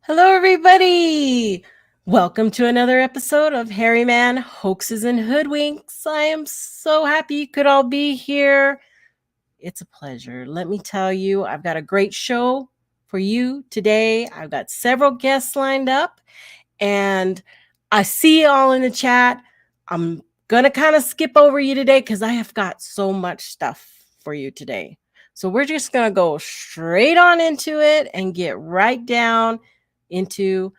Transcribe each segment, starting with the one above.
Hello, everybody. Welcome to another episode of Hairyman, Hoaxes and Hoodwinks. I am so happy you could all be here. It's a pleasure. Let me tell you, I've got a great show for you today. I've got several guests lined up, and I see you all in the chat. I'm going to kind of skip over you today because I have got so much stuff for you today. So we're just going to go straight on into it and get right down into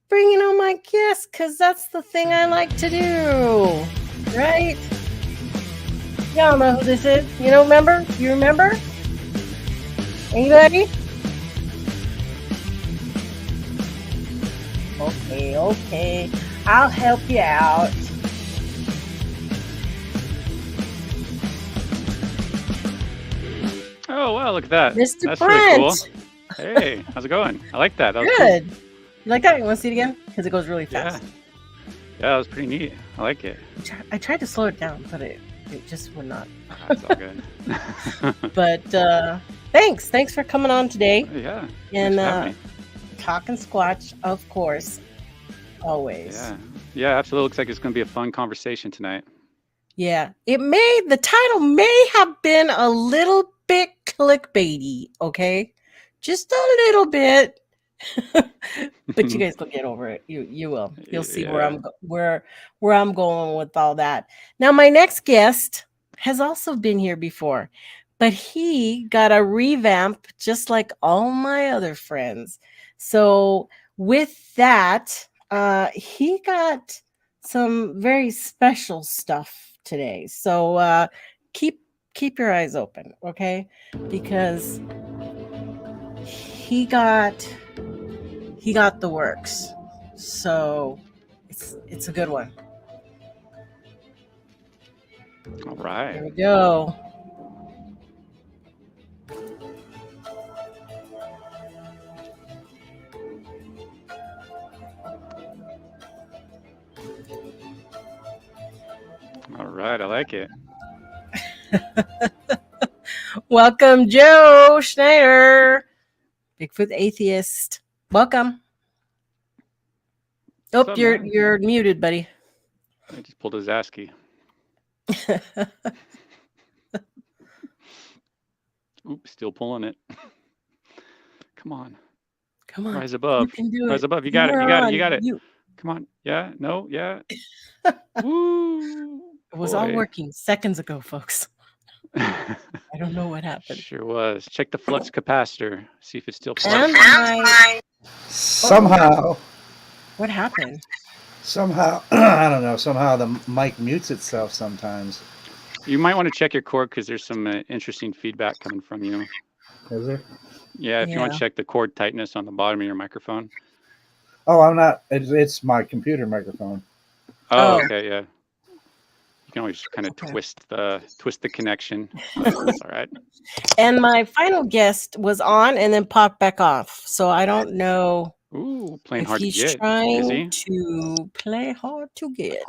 bringing on my guests, because that's the thing I like to do, right? Y'all know who this is. You don't remember? You remember? Anybody? Okay. I'll help you out. Oh, wow, look at that. Mr. That's Brent. really cool. Hey, how's it going? I like that. That was Good. cool. You like that? You want to see it again? Because it goes really fast. Yeah, that was pretty neat. I like it. I tried to slow it down, but it just would not. That's all good. But thanks for coming on today. Yeah. And talking Squatch, of course, always. Yeah, absolutely. Looks like it's going to be a fun conversation tonight. Yeah, the title may have been a little bit clickbaity, okay? Just a little bit. But you guys will get over it. You will. You'll see where I'm going with all that. Now, my next guest has also been here before, but he got a revamp just like all my other friends. So with that, he got some very special stuff today. So keep your eyes open, okay? Because he got the works. So it's a good one. All right. Here we go. All right, I like it. Welcome, Joe Schneider, Bigfoot atheist. Welcome. Oh, up, you're muted, buddy. I just pulled his ASCII. Oops, still pulling it. Come on. Rise above. You can do Rise it. above. You got it. Come on. Yeah. No. Yeah. Woo. It was all working seconds ago, folks. I don't know what happened. Sure was. Check the flux capacitor. See if it's still And somehow. What happened? Somehow, I don't know. Somehow the mic mutes itself sometimes. You might want to check your cord because there's some interesting feedback coming from you. Is there? Yeah, if you want to check the cord tightness on the bottom of your microphone. Oh, I'm not. It's my computer microphone. Oh, okay, yeah. You can always kind of twist the connection. That's all right. And my final guest was on and then popped back off. So I don't know. Ooh, playing hard to get. He's trying to play hard to get.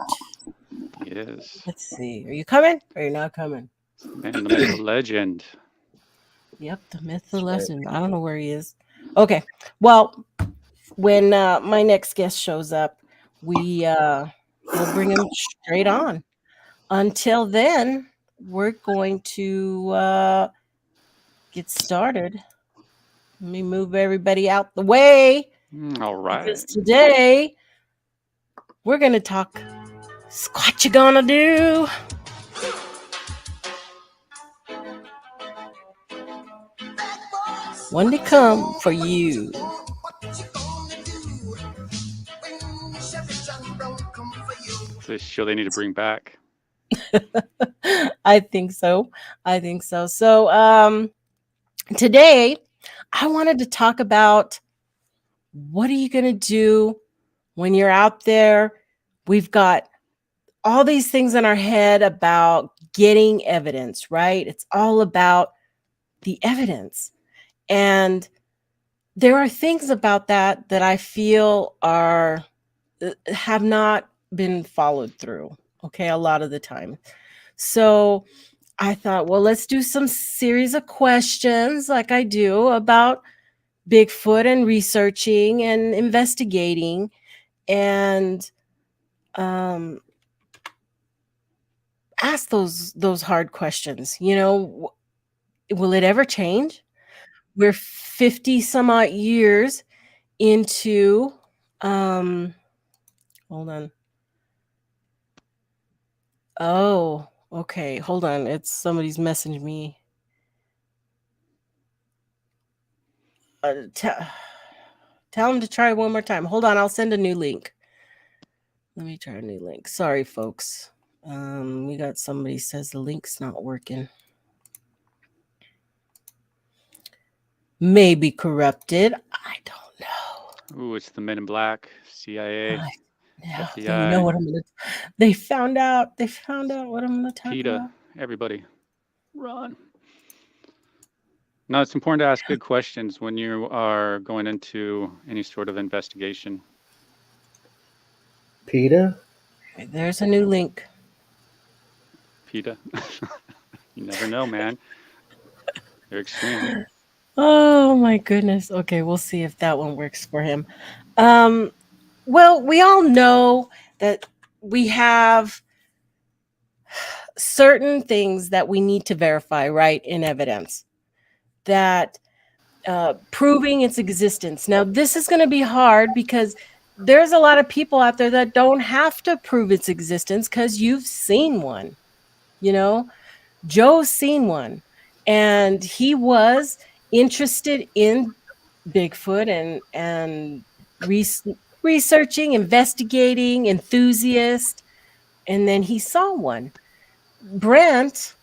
He is. Let's see. Are you coming or are you not coming? Man, the myth, the legend. Yep, the myth, the legend. I don't know where he is. Okay. Well, when my next guest shows up, we'll bring him straight on. Until then, we're going to get started. Let me move everybody out the way. All right. Because today, we're going to talk Squatcha Gonna Do. One to come for you. It's a show they need to bring back. I think so. So today I wanted to talk about what are you going to do when you're out there? We've got all these things in our head about getting evidence, right? It's all about the evidence. And there are things about that I feel have not been followed through. Okay, a lot of the time. So I thought, well, let's do some series of questions like I do about Bigfoot and researching and investigating and ask those hard questions. Will it ever change? We're 50 some odd years into hold on. Oh, okay. Hold on. It's somebody's messaged me. Tell them to try one more time. Hold on. I'll send a new link. Let me try a new link. Sorry, folks. We got somebody says the link's not working. Maybe corrupted. I don't know. Ooh, it's the Men in Black, CIA, Yeah, FBI. they know what I'm gonna. They found out. They found out what I'm gonna talk PETA, about. everybody, run. No, it's important to ask good questions when you are going into any sort of investigation. PETA? There's a new link. PETA. You never know, man. They're extreme. Oh my goodness. Okay, we'll see if that one works for him. Well, we all know that we have certain things that we need to verify, right, in evidence that proving its existence. Now, this is going to be hard because there's a lot of people out there that don't have to prove its existence because you've seen one. Joe's seen one, and he was interested in Bigfoot and researching, investigating, enthusiast, and then he saw one. Brent,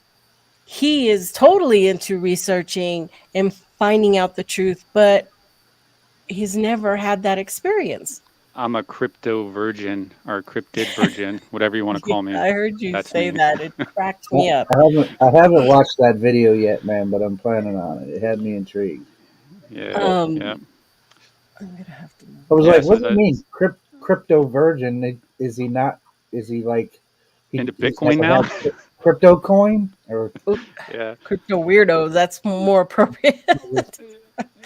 he is totally into researching and finding out the truth, but he's never had that experience. I'm a crypto virgin or cryptid virgin, whatever you want to call me. I heard you That's say me. that. It cracked me up. I haven't watched that video yet, man, but I'm planning on it. It had me intrigued. Yeah. I'm gonna have to. I was Yeah, like, so what do you mean, crypto virgin? Is he not? Is he like into he's Bitcoin never now? had crypto coin or? Yeah. Crypto weirdo. That's more appropriate.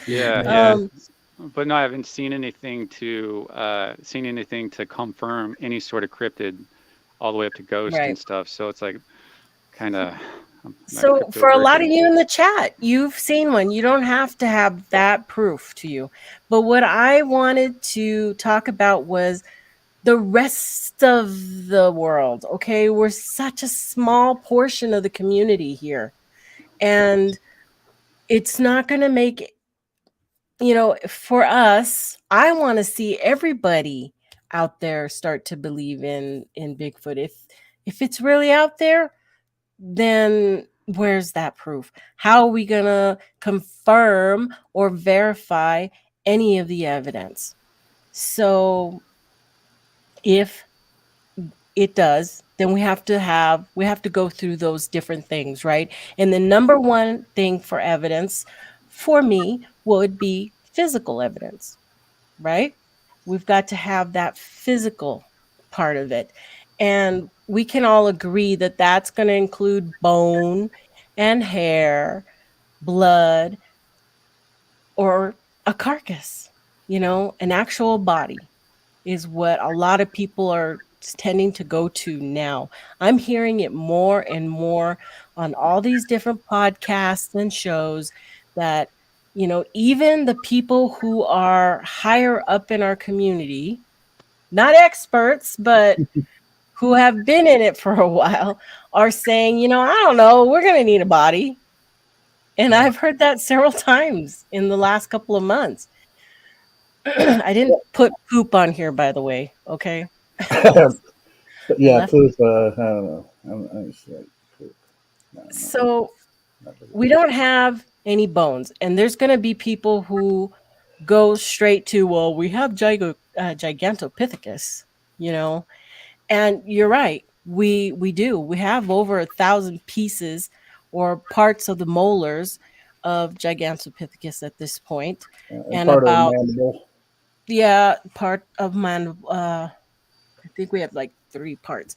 Yeah. But no, I haven't seen anything to confirm any sort of cryptid, all the way up to ghost and stuff. So it's like kind of. So for a lot of you in the chat, you've seen one. You don't have to have that proof to you. But what I wanted to talk about was the rest of the world. Okay, we're such a small portion of the community here, and it's not going to make. For us, I want to see everybody out there start to believe in Bigfoot. If it's really out there, then where's that proof? How are we going to confirm or verify any of the evidence? So if it does, then we have to go through those different things, right? And the number one thing for evidence for me would be physical evidence, right? We've got to have that physical part of it. And we can all agree that that's going to include bone and hair, blood, or a carcass, an actual body is what a lot of people are tending to go to now. I'm hearing it more and more on all these different podcasts and shows that, even the people who are higher up in our community, not experts, but who have been in it for a while, are saying, I don't know, we're going to need a body. And I've heard that several times in the last couple of months. I didn't put poop on here, by the way. Okay. But yeah, poop. I don't know. I'm just like poop. So we don't have any bones, and there's going to be people who go straight to, well, we have Gigantopithecus, and you're right. We do. We have over 1,000 pieces or parts of the molars of Gigantopithecus at this point, and part about of mandible. Yeah, part of mandible. I think we have like 3 parts,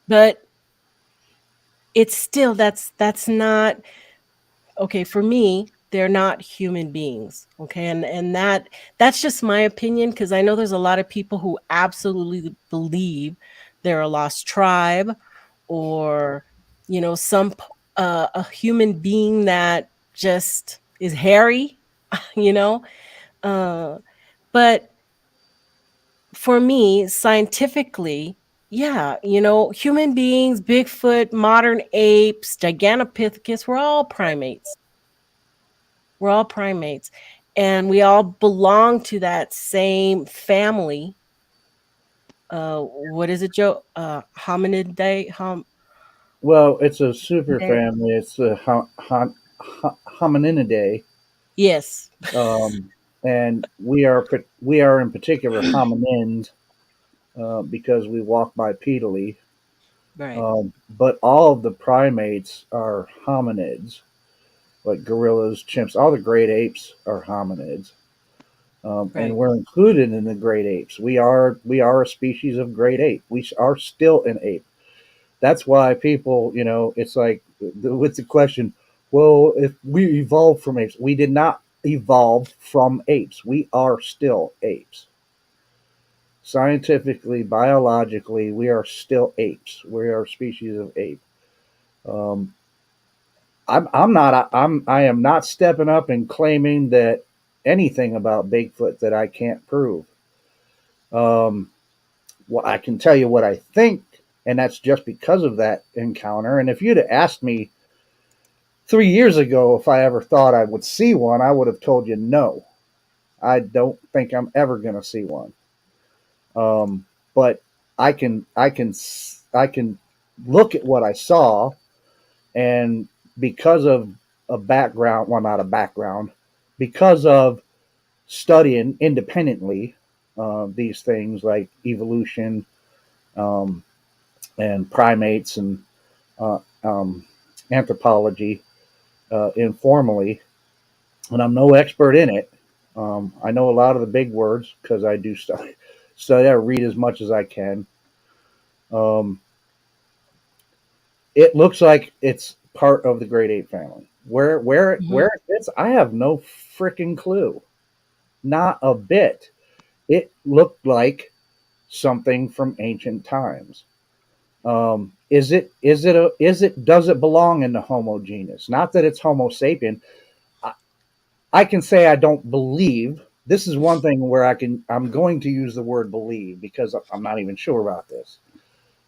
but it's still that's not okay for me. they're not human beings. Okay. And that's just my opinion, because I know there's a lot of people who absolutely believe they're a lost tribe, or, you know, a human being that just is hairy, you know. But for me, scientifically, yeah, you know, human beings, Bigfoot, modern apes, Gigantopithecus, we're all primates. We're all primates. And we all belong to that same family. What is it, Joe? Hominidae? Well, it's a super family. It's a homininidae, Yes. and we are in particular hominins because we walk bipedally. Right. But all of the primates are hominids, like gorillas, chimps. All the great apes are hominids, and Right. we're included in the great apes. We are a species of great ape. We are still an ape. That's why people, it's like with the question, well, if we evolved from apes, we did not evolve from apes. We are still apes. Scientifically, biologically, we are still apes. We are a species of ape. Um, I am not stepping up and claiming that anything about Bigfoot that I can't prove. Well, I can tell you what I think, and that's just because of that encounter. And if you'd have asked me 3 years ago if I ever thought I would see one, I would have told you no. I don't think I'm ever going to see one. But I can look at what I saw, and because of a background, well, not a background, because of studying independently these things like evolution, um, and primates, and uh, um, anthropology informally, and I'm no expert in it. I know a lot of the big words because I do study. I read as much as I can. Um, it looks like it's part of the great ape family. Where Mhm. it fits, I have no freaking clue. Not a bit. It looked like something from ancient times. Does it belong in the Homo genus? Not that it's Homo sapien. I, I can say I don't believe. This is one thing where I'm going to use the word believe because I'm not even sure about this.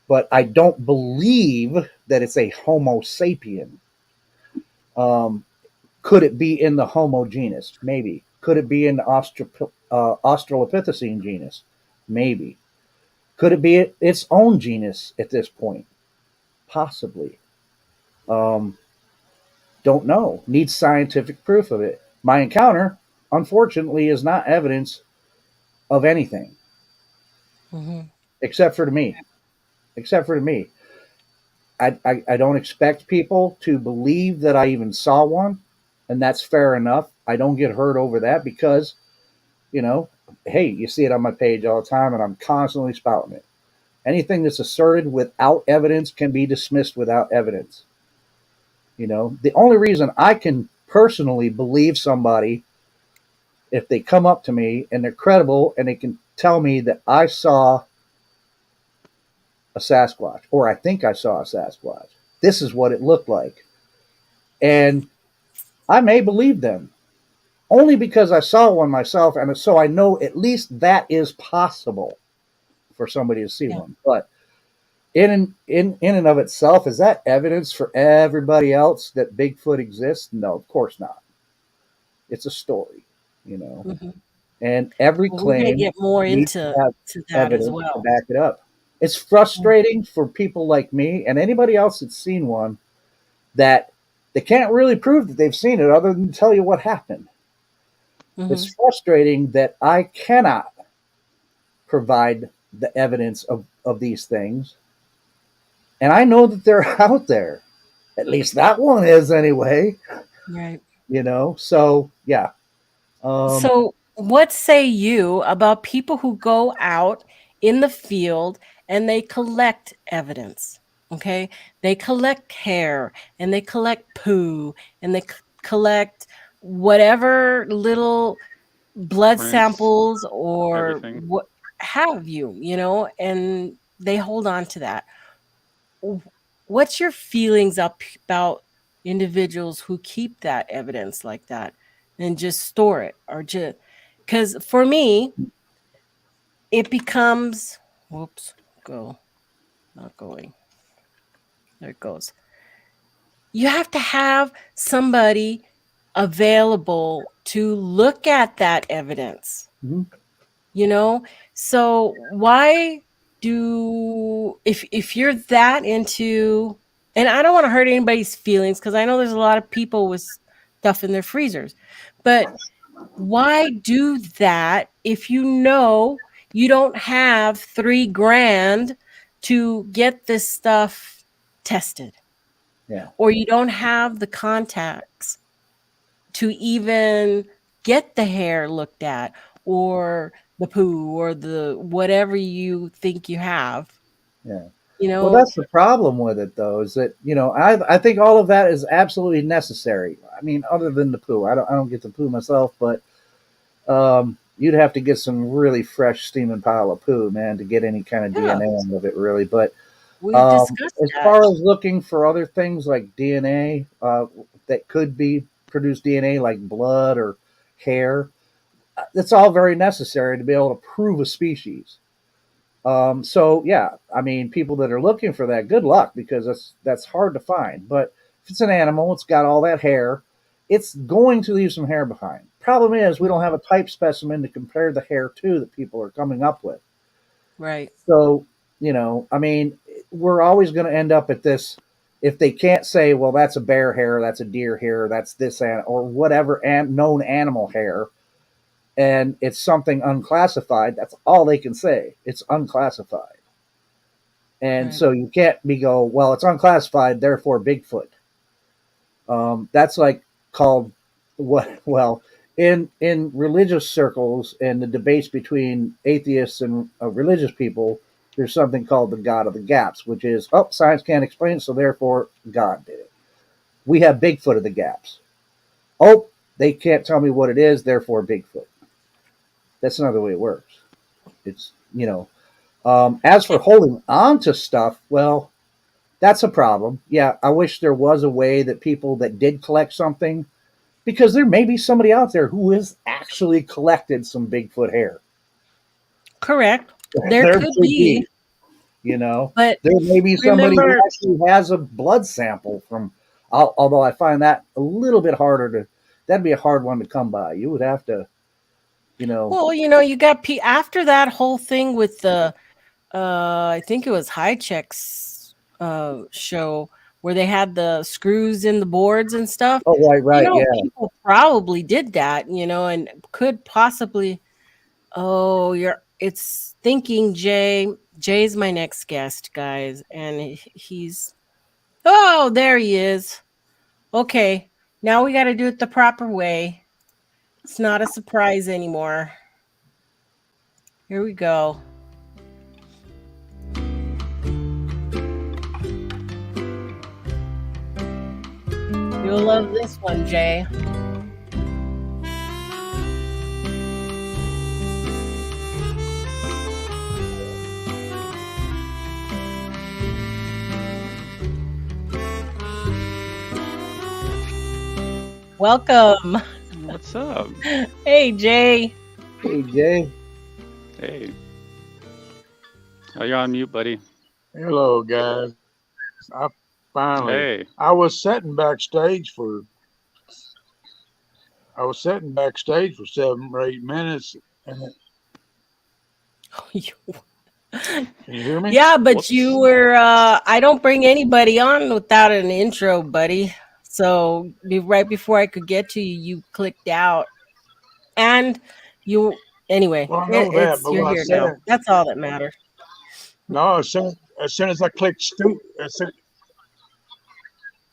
But I don't believe that it's a Homo sapien. Um, could it be in the Homo genus? Maybe. Could it be in the Australopithecine genus? Maybe. Could it be its own genus at this point? Possibly. Um, don't know. Needs scientific proof of it. My encounter, unfortunately, is not evidence of anything Mhm. except for to me. Except for to me. I don't expect people to believe that I even saw one, and that's fair enough. I don't get hurt over that because, you know, hey, you see it on my page all the time, and I'm constantly spouting it. Anything that's asserted without evidence can be dismissed without evidence. The only reason I can personally believe somebody if they come up to me and they're credible and they can tell me that I saw a Sasquatch or I think I saw a Sasquatch. This is what it looked like. And I may believe them only because I saw one myself. And so I know at least that is possible for somebody to see Yeah. one. But in and of itself, is that evidence for everybody else that Bigfoot exists? No, of course not. It's a story, you know. Mhm. And every Well, we're gonna claim get more needs into to have that as evidence to well. back it up. It's Mhm. frustrating for people like me and anybody else that's seen one that they can't really prove that they've seen it other than tell you what happened. It's Mhm. frustrating that I cannot provide the evidence of these things. And I know that they're out there. At least that one is anyway, Right. So yeah. Um, So, what say you about people who go out in the field and they collect evidence? Okay. They collect hair and they collect poo and they collect whatever little blood Prints, samples or everything. what have you, and they hold on to that. What's your feelings about individuals who keep that evidence like that and just store it, or just because for me it becomes not going, there it goes. You have to have somebody available to look at that evidence. Mhm. So why if you're that into, and I don't want to hurt anybody's feelings because I know there's a lot of people with stuff in their freezers, but why do that if you don't have $3,000 to get this stuff tested? Yeah. Or you don't have the contacts to even get the hair looked at, or the poo, or the whatever you think you have. Yeah. Well, that's the problem with it, though, is that I think all of that is absolutely necessary. I mean, other than the poo, I don't get the poo myself, but you'd have to get some really fresh steaming pile of poo, man, to get any kind of DNA out of it, really. But we've discussed as that. far as looking for other things like DNA that could be produce DNA, like blood or hair, that's all very necessary to be able to prove a species. So yeah, I mean, people that are looking for that, good luck, because that's hard to find. But if it's an animal, it's got all that hair, it's going to leave some hair behind. Problem is, we don't have a type specimen to compare the hair to that people are coming up with. Right. So, I mean, we're always going to end up at this. If they can't say, well, that's a bear hair, that's a deer hair, that's this, or whatever known animal hair, and it's something unclassified, that's all they can say. It's unclassified. And Right. so you can't go, well, it's unclassified, therefore Bigfoot. That's like called what? Well, in religious circles and the debates between atheists and religious people, there's something called the God of the Gaps, which is, science can't explain it, so therefore God did it. We have Bigfoot of the Gaps. They can't tell me what it is, therefore Bigfoot. That's not the way it works. It's, as for holding on to stuff, well, that's a problem. Yeah, I wish there was a way that people that did collect something, because there may be somebody out there who has actually collected some Bigfoot hair. Correct. There could be. But there may be somebody who actually has a blood sample from, although I find that a little bit harder that'd be a hard one to come by. You would have to, Well, you got after that whole thing with the, I think it was High Check's show where they had the screws in the boards and stuff. Oh, right, yeah. People probably did that, and could possibly. It's thinking Jay. Jay's my next guest, guys, and he's. Oh, there he is. Okay, now we got to do it the proper way. It's not a surprise anymore. Here we go. You'll love this one, Jay. Welcome. What's up? Hey, Jay. Hey, Jay. Hey. Oh, you're on mute, buddy. Hello, guys. I was sitting backstage for 7 or 8 minutes. And can you hear me? Yeah, but you were. I don't bring anybody on without an intro, buddy. So right before I could get to you, you clicked out, and you anyway. Well, I know that, but you're when here I said now. it, That's all that matters. no, as soon as I clicked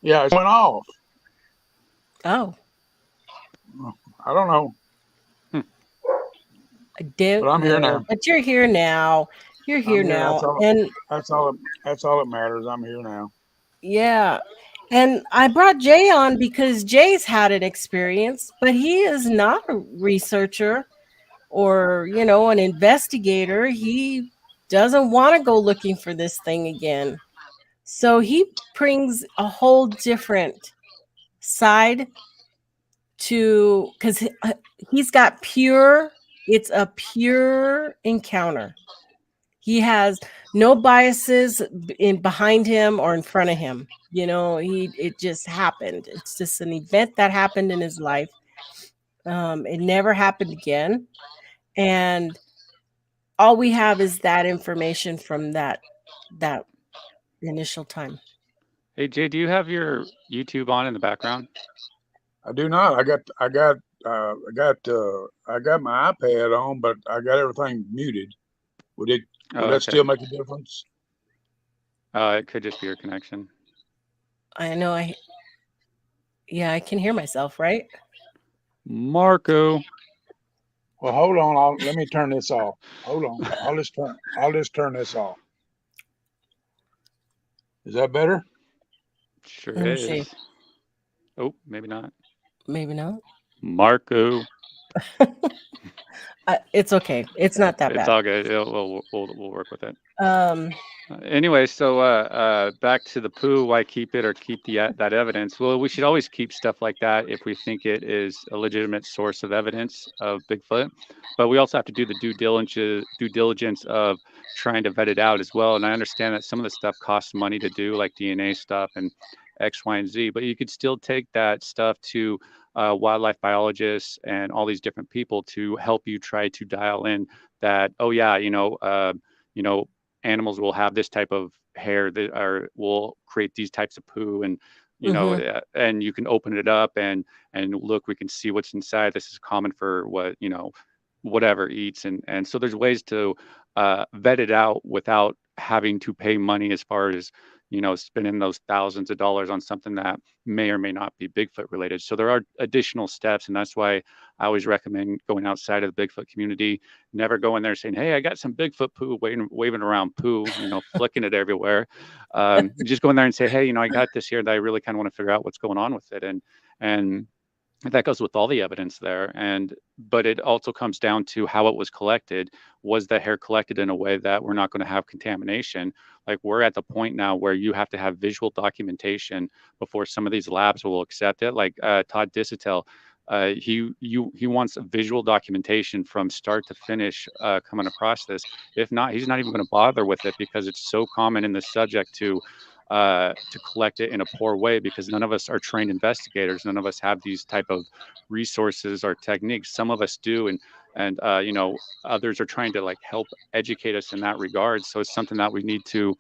yeah, it went off. Oh, I don't know. I don't. But I'm here now. But you're here now. You're here now, That's all. and That's all that matters. I'm here now. yeah, And I brought Jay on because Jay's had an experience, but he is not a researcher or, an investigator. He doesn't want to go looking for this thing again. So he brings a whole different side to, because he's got it's a pure encounter. He has no biases behind him or in front of him. It just happened. It's just an event that happened in his life. It never happened again. And all we have is that information from that initial time. Hey Jay, do you have your YouTube on in the background? I do not. I got my iPad on, but I got everything muted. Would that still make a difference? It could just be your connection. I know. I can hear myself, right? Marco. Well, hold on. Let me turn this off. Hold on. I'll just turn this off. Is that better? Sure Let me is. see. Oh, maybe not. Maybe not. Marco. It's okay. It's not that bad. It's all good. We'll work with it. Anyway, so back to the poo. Why keep it or keep that evidence? Well, we should always keep stuff like that if we think it is a legitimate source of evidence of Bigfoot. But we also have to do the due diligence of trying to vet it out as well. And I understand that some of the stuff costs money to do, like DNA stuff and X, Y, and Z. But you could still take that stuff to wildlife biologists and all these different people to help you try to dial in that. Oh yeah, animals will have this type of hair that will create these types of poo, and and you can open it up and look, we can see what's inside. This is common for whatever eats, and so there's ways to vet it out without having to pay money, as far as spending those thousands of dollars on something that may or may not be Bigfoot related. So there are additional steps, and that's why I always recommend going outside of the Bigfoot community. Never go in there saying, "Hey, I got some Bigfoot poo," waving around poo, flicking it everywhere. Just go in there and say, "Hey, I got this here that I really kind of want to figure out what's going on with it," and that goes with all the evidence there. But it also comes down to how it was collected. Was the hair collected in a way that we're not going to have contamination? Like, we're at the point now where you have to have visual documentation before some of these labs will accept it. Like Todd Disotell, he wants a visual documentation from start to finish coming across this. If not, he's not even going to bother with it, because it's so common in the subject to collect it in a poor way, because none of us are trained investigators. None of us have these type of resources or techniques. Some of us do, and others are trying to help educate us in that regard. So it's something that we need to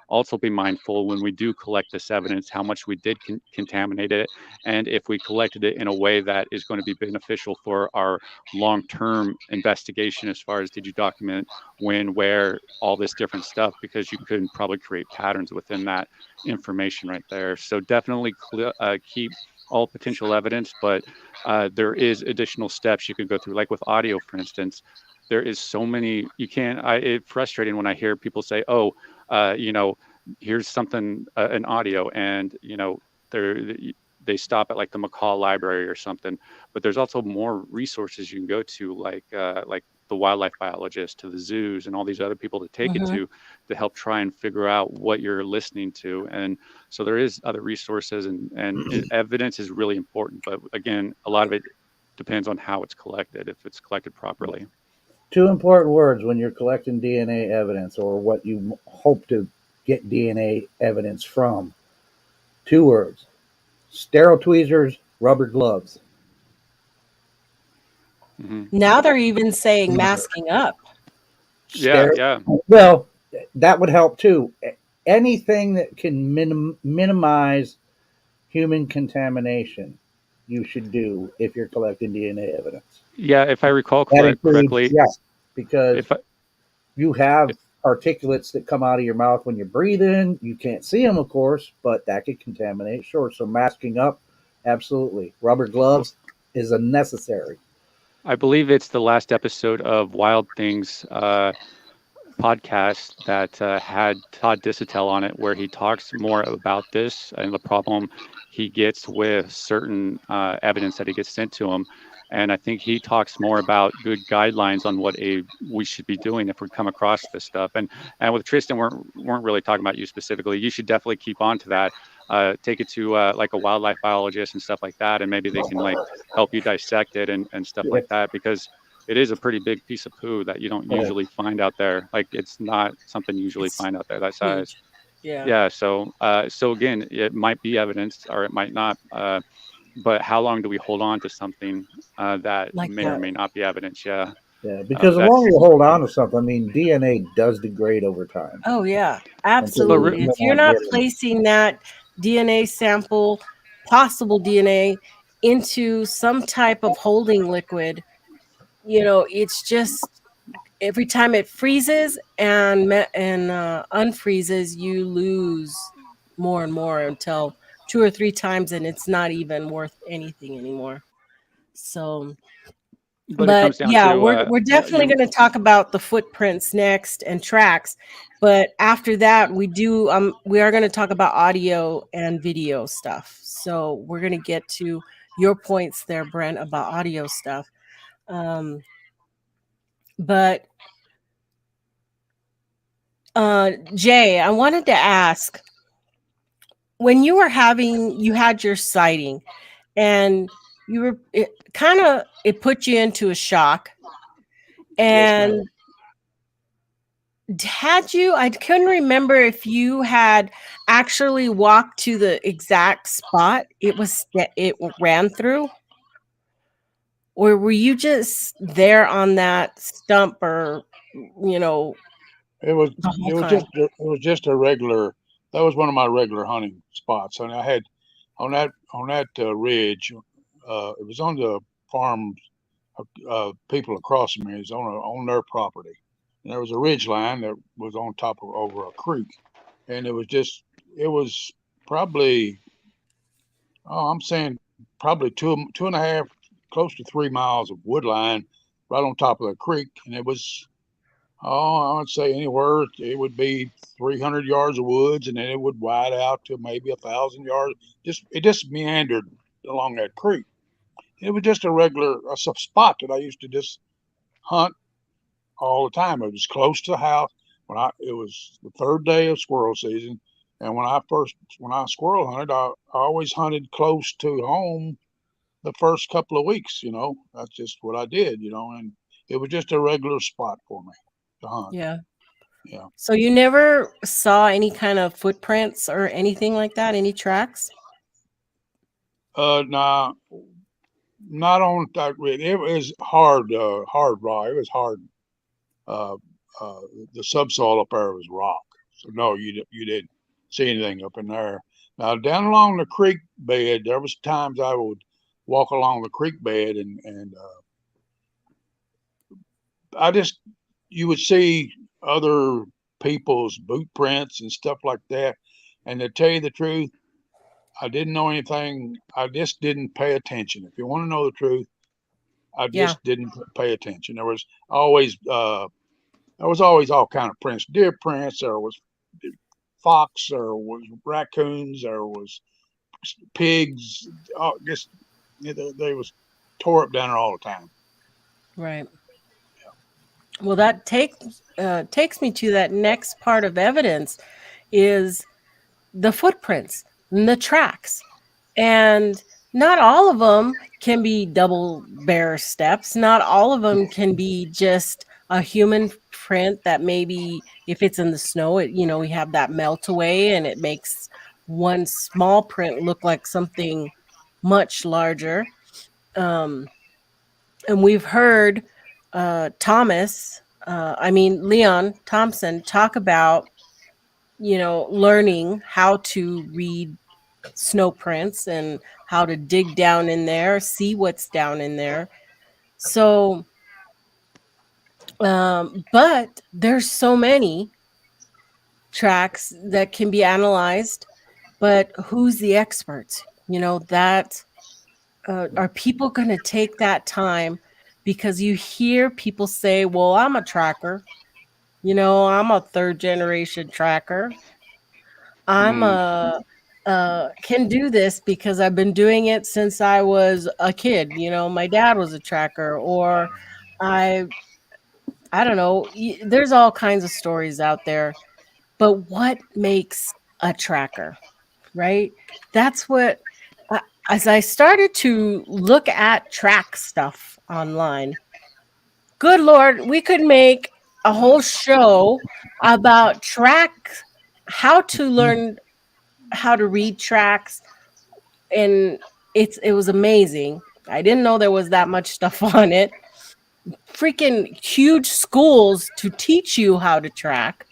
also be mindful when we do collect this evidence, how much we did contaminate it, and if we collected it in a way that is going to be beneficial for our long-term investigation, as far as did you document when, where, all this different stuff, because you could probably create patterns within that information right there. So definitely keep all potential evidence, but there is additional steps you could go through, like with audio, for instance. There is so many, it's frustrating when I hear people say, "Oh, here's something, an audio," and they stop at the McCall Library or something. But there's also more resources you can go to, like the wildlife biologist, to the zoos, and all these other people to take it to help try and figure out what you're listening to. And so there is other resources, and evidence is really important. But again, a lot of it depends on how it's collected, if it's collected properly. Two important words when you're collecting DNA evidence, or what you hope to get DNA evidence from. Two words: sterile tweezers, rubber gloves. Now they're even saying masking up. Yeah. Well, that would help too. Anything that can minimize human contamination, you should do if you're collecting DNA evidence. Yeah, if I recall correctly. Yeah, because you have particulates that come out of your mouth when you're breathing. You can't see them, of course, but that could contaminate. Sure. So masking up, absolutely. Rubber gloves is a necessary. I believe it's the last episode of Wild Things. podcast that had Todd Disotell on it, where he talks more about this and the problem he gets with certain evidence that he gets sent to him. And I think he talks more about good guidelines on what we should be doing if we come across this stuff. And with Tristan, weren't really talking about you specifically. You should definitely keep on to that. Take it to like a wildlife biologist and stuff like that, and maybe they can like help you dissect it and stuff like that, because it is a pretty big piece of poo that you don't usually find out there. Like, it's not something you usually find out there that size. Yeah. Yeah. So again, it might be evidence or it might not. But how long do we hold on to something that Like may that. or may not be evidence? Yeah. Yeah, because the longer you hold on to something, I mean, DNA does degrade over time. Oh yeah, absolutely. If you're not placing that DNA sample, possible DNA, into some type of holding liquid, it's just every time it freezes and unfreezes, you lose more and more until 2 or 3 times, and it's not even worth anything anymore. So. But it comes down to, we're definitely going to talk about the footprints next and tracks, but after that we are going to talk about audio and video stuff. So we're going to get to your points there, Brent, about audio stuff. But Jay, I wanted to ask, when you had your sighting, and it put you into a shock. And I couldn't remember if you had actually walked to the exact spot it ran through, or were you just there on that stump, or it was just a regular. That was one of my regular hunting spots, and I had on that ridge. It was on the farm. People across from me. It was on their property, and there was a ridge line that was on top of over a creek, and it was probably, I'm saying probably 2.5, close to 3 miles of wood line right on top of the creek, and it was, I would say anywhere it would be 300 yards of woods, and then it would wide out to maybe 1,000 yards. It just meandered along that creek. It was just a regular spot that I used to just hunt all the time. It was close to the house. It was the 3rd day of squirrel season, and when I squirrel hunted, I always hunted close to home the first couple of weeks. That's just what I did. And it was just a regular spot for me to hunt. Yeah. Yeah. So you never saw any kind of footprints or anything like that? Any tracks? Nah. Not on that. It was hard raw. It was hard. The subsoil up there was rock. So no, you didn't see anything up in there. Now down along the creek bed, there was times I would walk along the creek bed, and you would see other people's boot prints and stuff like that. And to tell you the truth, I didn't know anything. I just didn't pay attention. If you want to know the truth, I just didn't pay attention. There was always all kind of prints, deer prints. There was fox. There was raccoons. There was pigs. They was tore up down there all the time. Right. Yeah. Well, that takes me to that next part of evidence, is the footprints and the tracks. And not all of them can be double bear steps. Not all of them can be just a human print that maybe, if it's in the snow, we have that melt away and it makes one small print look like something much larger. And we've heard Leon Thompson talk about, learning how to read snow prints and how to dig down in there, see what's down in there. So, but there's so many tracks that can be analyzed, but who's the experts? Are people going to take that time? Because you hear people say, well, I'm a tracker. You know, I'm a third generation tracker. I'm can do this because I've been doing it since I was a kid. You know, my dad was a tracker, or I don't know. There's all kinds of stories out there. But what makes a tracker, right? That's what, as I started to look at track stuff online, good Lord, we could make a whole show about tracks, how to learn how to read tracks. And it was amazing. I didn't know there was that much stuff on it. Freaking huge schools to teach you how to track,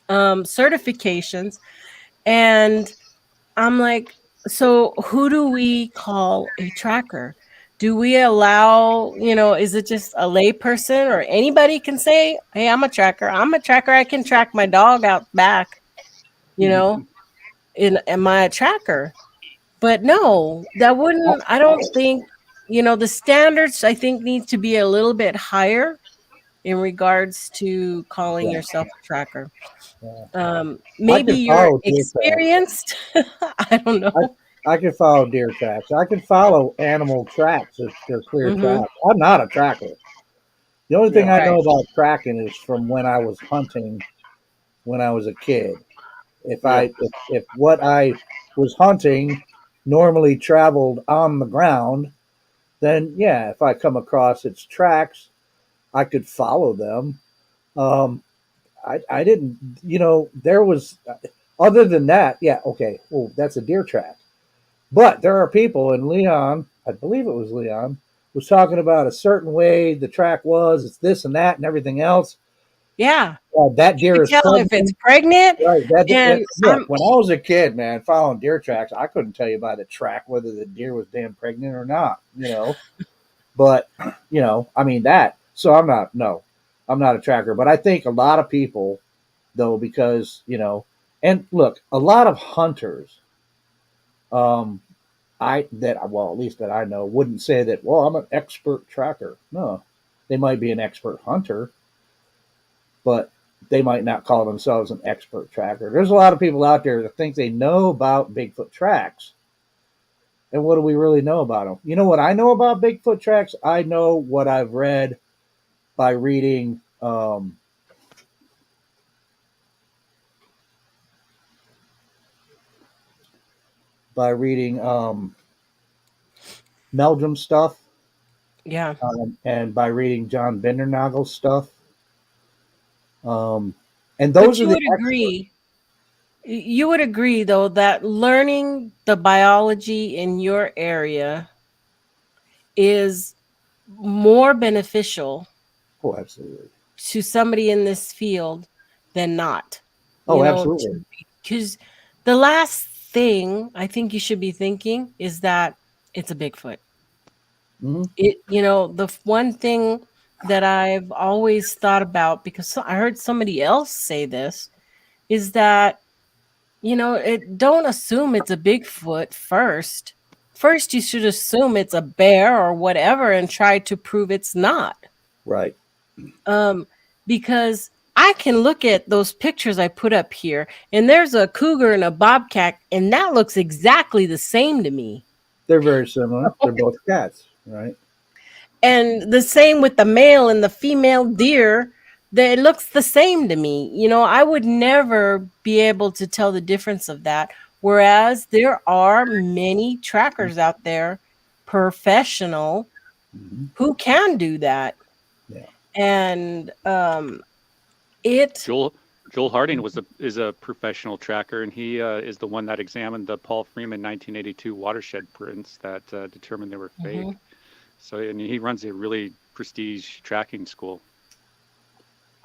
certifications. And I'm like, so who do we call a tracker? Do we allow, is it just a lay person, or anybody can say, hey, I'm a tracker. I'm a tracker. I can track my dog out back, am I a tracker? But no, that wouldn't, I don't think, the standards I think need to be a little bit higher in regards to calling yourself a tracker. Maybe you're experienced. I don't know. I can follow deer tracks. I can follow animal tracks if they're clear tracks. I'm not a tracker. The only thing I know about tracking is from when I was hunting when I was a kid. If what I was hunting normally traveled on the ground, then yeah, if I come across its tracks, I could follow them. I didn't, there was, other than that, yeah, okay, well, that's a deer track. But there are people, and Leon, I believe it was Leon, was talking about a certain way the track was, it's this and that and everything else. Yeah. That deer is tell if it's pregnant. Right. Look, when I was a kid, man, following deer tracks, I couldn't tell you by the track whether the deer was damn pregnant or not, But, I mean that. So I'm not a tracker. But I think a lot of people, though, because, and look, a lot of hunters, at least that I know, wouldn't say that, well, I'm an expert tracker. No, they might be an expert hunter, but they might not call themselves an expert tracker. There's a lot of people out there that think they know about Bigfoot tracks. And what do we really know about them? You know what I know about Bigfoot tracks? I know what I've read by reading Meldrum stuff. Yeah. And by reading John Bindernagel's stuff. And those are the experts. You would agree, though, that learning the biology in your area is more beneficial absolutely, to somebody in this field than not. Absolutely. Because the last thing I think you should be thinking is that it's a Bigfoot. Mm-hmm. The one thing that I've always thought about, because I heard somebody else say this, is that, don't assume it's a Bigfoot first. First, you should assume it's a bear or whatever and try to prove it's not. Right. Because I can look at those pictures I put up here, and there's a cougar and a bobcat, and that looks exactly the same to me. They're very similar. They're both cats, right? And the same with the male and the female deer. That it looks the same to me. I would never be able to tell the difference of that. Whereas there are many trackers out there, professional, who can do that. Yeah. And Joel Harding is a professional tracker, and he is the one that examined the Paul Freeman 1982 watershed prints that determined they were fake. So, and he runs a really prestige tracking school.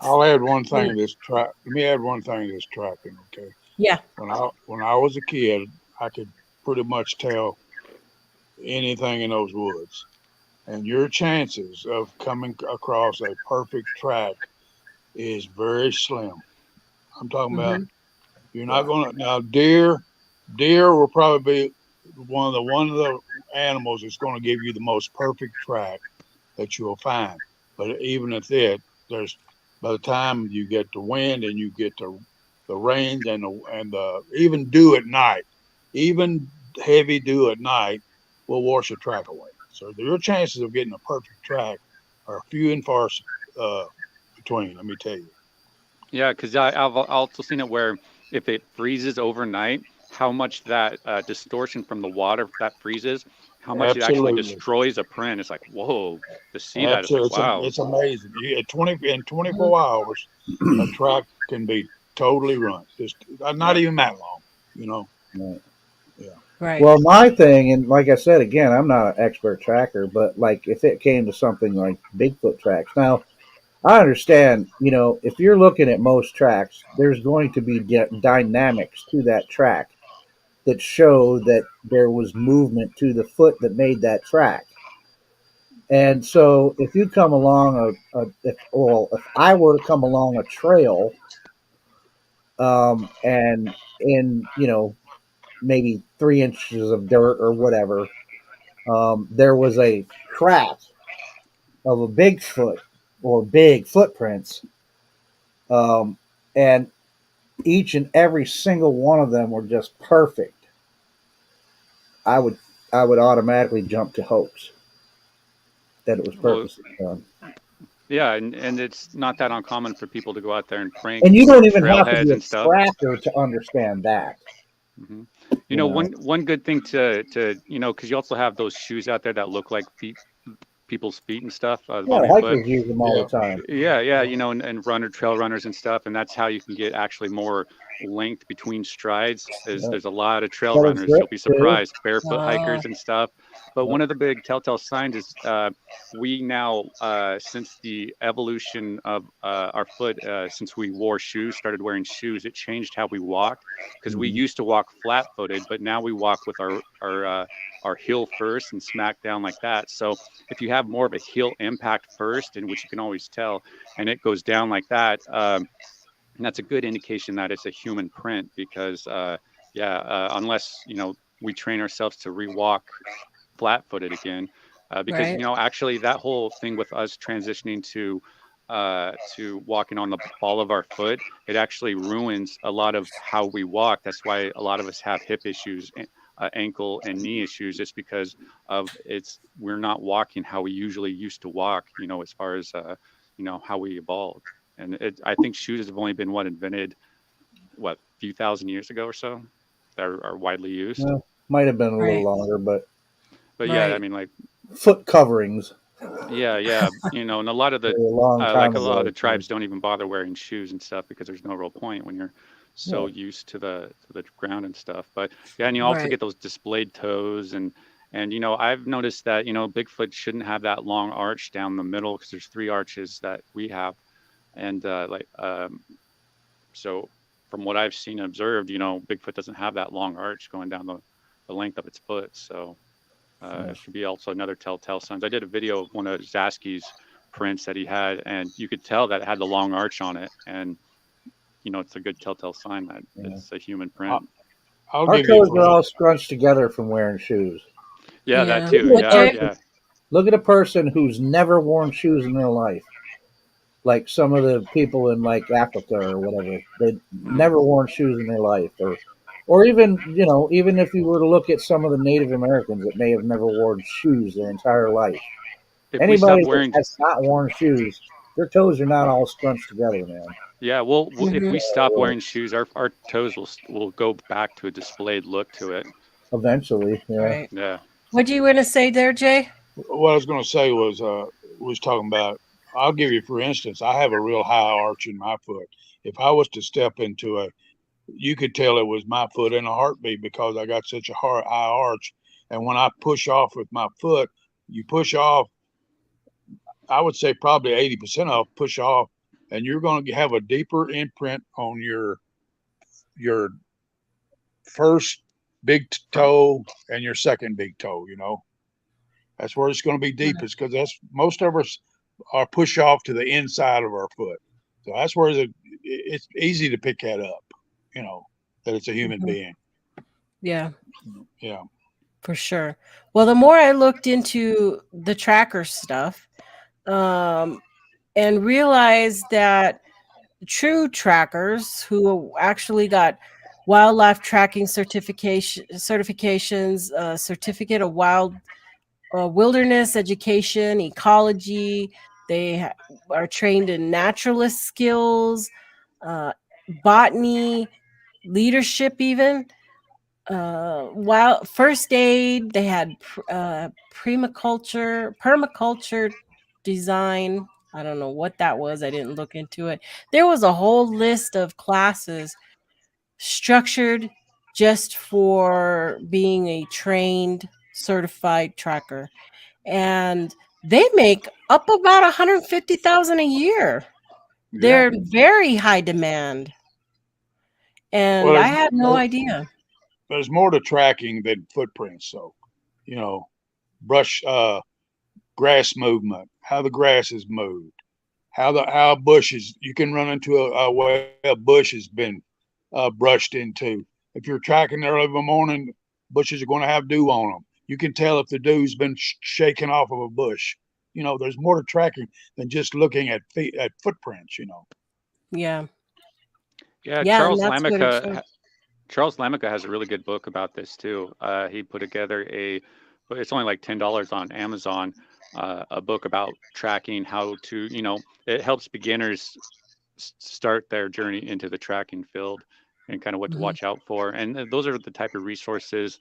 I'll add one thing to this track. Let me add one thing to this tracking, okay? Yeah. When I was a kid, I could pretty much tell anything in those woods, and your chances of coming across a perfect track is very slim. I'm talking about you're not gonna now. Deer will probably be one of the animals that's going to give you the most perfect track that you'll find. But even at that, there's by the time you get the wind and you get the rains and the even dew at night, even heavy dew at night will wash a track away. So your chances of getting a perfect track are few and far between. Let me tell you. Yeah, because I've also seen it where if it freezes overnight, how much that distortion from the water that freezes, how much it actually Absolutely. destroys a print. It's like, whoa, to see that, it's Absolutely. like, wow. It's amazing. In 24 hours, a track can be totally run. Just not even that long, you know. Right. Yeah. Right. Well, my thing, and like I said again, I'm not an expert tracker, but like if it came to something like Bigfoot tracks, now I understand, you know, if you're looking at most tracks, there's going to be dynamics to that track that show that there was movement to the foot that made that track. And so if you come along if I were to come along a trail, and in, you know, maybe 3 inches of dirt or whatever, there was a track of a Bigfoot or big footprints, and each and every single one of them were just perfect, I would automatically jump to hoax that it was Well, purposely done. yeah, and it's not that uncommon for people to go out there and prank And you don't even have to trailheads be a and stuff. tracker to understand that. Mm-hmm. You know, one good thing to you know, because you also have those shoes out there that look like people's feet and stuff, the bottom of your foot. Hikers use them all the time. Yeah, you know, and trail runners and stuff, and that's how you can get actually more length between strides. There's a lot of trail Better runners, grip you'll be too. surprised, barefoot hikers and stuff. But one of the big telltale signs is we now, since the evolution of our foot, since we wore shoes, started wearing shoes, it changed how we walked, because we used to walk flat-footed, but now we walk with our heel first and smack down like that. So if you have more of a heel impact first, in which you can always tell, and it goes down like that, and that's a good indication that it's a human print, because unless, you know, we train ourselves to rewalk flat-footed again, because, you know, actually that whole thing with us transitioning to walking on the ball of our foot, it actually ruins a lot of how we walk. That's why a lot of us have hip issues, ankle and knee issues, just because of we're not walking how we usually used to walk, you know, as far as you know, how we evolved. And I think shoes have only been invented a few thousand years ago or so, that are widely used. Well, might have been a little longer, but yeah, I mean, like foot coverings. Yeah, you know, and a lot of the the tribes don't even bother wearing shoes and stuff, because there's no real point when you're so used to the ground and stuff. But yeah, and you also get those displayed toes, and you know, I've noticed that, you know, Bigfoot shouldn't have that long arch down the middle, because there's 3 arches that we have, and so from what I've seen and observed, you know, Bigfoot doesn't have that long arch going down the length of its foot. So it could be also another telltale signs. I did a video of one of Zasky's prints that he had, and you could tell that it had the long arch on it, and you know, it's a good telltale sign that it's a human print. Our toes are all scrunched together from wearing shoes. Yeah, that too. Yeah. Look at a person who's never worn shoes in their life. Like some of the people in like Africa or whatever, they've never worn shoes in their life, or even, you know, even if you were to look at some of the Native Americans that may have never worn shoes their entire life. Anybody that has not worn shoes, their toes are not all scrunched together, man. Yeah, well, if we stop wearing shoes, our toes will go back to a displayed look to it. Eventually, yeah. Right. Yeah. What do you want to say there, Jay? What I was going to say was talking about, I'll give you, for instance, I have a real high arch in my foot. If I was to step into you could tell it was my foot in a heartbeat, because I got such a high arch. And when I push off with my foot, you push off, I would say probably 80% off, push off, and you're going to have a deeper imprint on your first big toe and your second big toe, you know. That's where it's going to be deepest, because that's most of us are push off to the inside of our foot. So that's where it's easy to pick that up, you know, that it's a human being. Yeah. Yeah. For sure. Well, the more I looked into the tracker stuff, and realized that true trackers who actually got wildlife tracking certifications, certificate of wilderness education, ecology. They are trained in naturalist skills, botany, leadership, even first aid. They had permaculture design. I don't know what that was. I didn't look into it. There was a whole list of classes structured just for being a trained certified tracker, and they make up about 150,000 a year. Yeah. They're very high demand, and I had no idea. There's more to tracking than footprints. So, you know, brush, grass movement, how the grass is moved, how bushes, you can run into a way a bush has been brushed into. If you're tracking early in the morning, bushes are going to have dew on them. You can tell if the dew's been shaken off of a bush. You know, there's more to tracking than just looking at footprints. You know. Yeah. Yeah, Yeah, and Charles that's what it showed. Lamica. Charles Lamica has a really good book about this too. He put together it's only like $10 on Amazon, a book about tracking, how to, it helps beginners start their journey into the tracking field and kind of what to watch out for. And those are the type of resources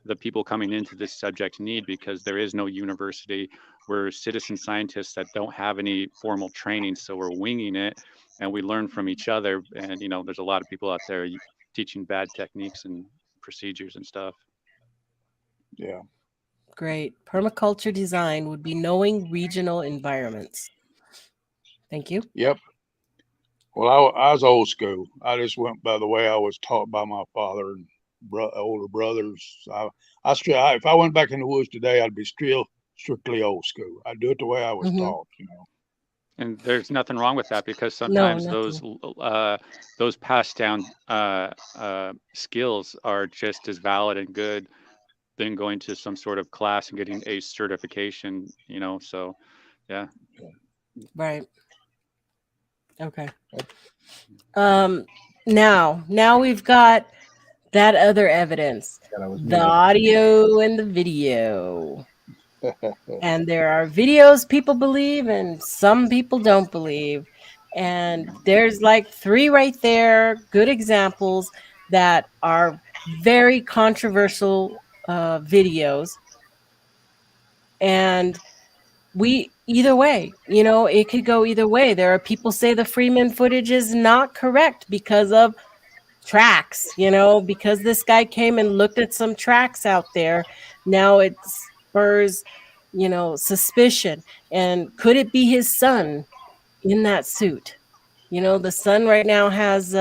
the people coming into this subject need, because there is no university. We're citizen scientists that don't have any formal training, so we're winging it and we learn from each other. And there's a lot of people out there teaching bad techniques and procedures and stuff. Yeah. Great. Permaculture design would be knowing regional environments. Thank you. Yep. Well, I was old school. I just went by the way I was taught by my father and older brothers. If I went back in the woods today, I'd be still strictly old school. I'd do it the way I was taught. And there's nothing wrong with that, because sometimes those passed down skills are just as valid and good than going to some sort of class and getting a certification. So yeah. Right. Okay. Now we've got that other evidence, the audio and the video. And there are videos people believe and some people don't believe. And there's like 3 right there, good examples that are very controversial videos. And either way, it could go either way. There are people say the Freeman footage is not correct because of tracks, because this guy came and looked at some tracks out there. Now it spurs, suspicion. And could it be his son in that suit? The son right now has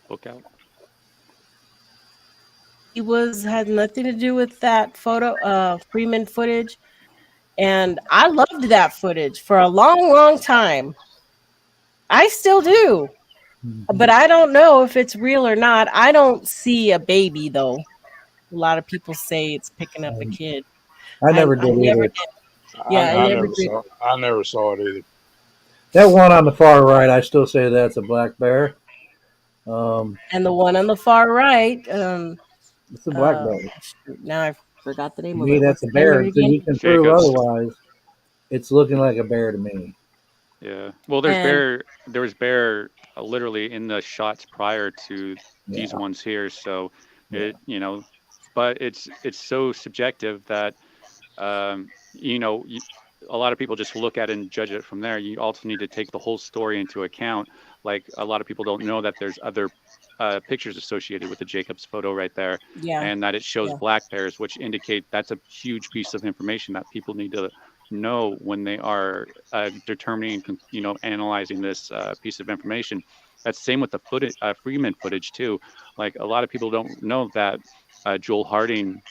book out. He had nothing to do with that photo, Freeman footage. And I loved that footage for a long, long time. I still do. But I don't know if it's real or not. I don't see a baby, though. A lot of people say it's picking up a kid. I never did either. Yeah, I never saw it either. That one on the far right, I still say that's a black bear. And the one on the far right, it's a black bear. Now I forgot the name to of me, it. that's a bear. So you can prove otherwise. It's looking like a bear to me. Yeah. Well, there was bear literally in the shots prior to these ones here. So but it's so subjective that a lot of people just look at it and judge it from there. You also need to take the whole story into account. Like, a lot of people don't know that there's other pictures associated with the Jacobs photo right there, and that it shows black bears, which indicate that's a huge piece of information that people need to know when they are determining, analyzing this piece of information. That's same with the Freeman footage too. Like, a lot of people don't know that Joel Harding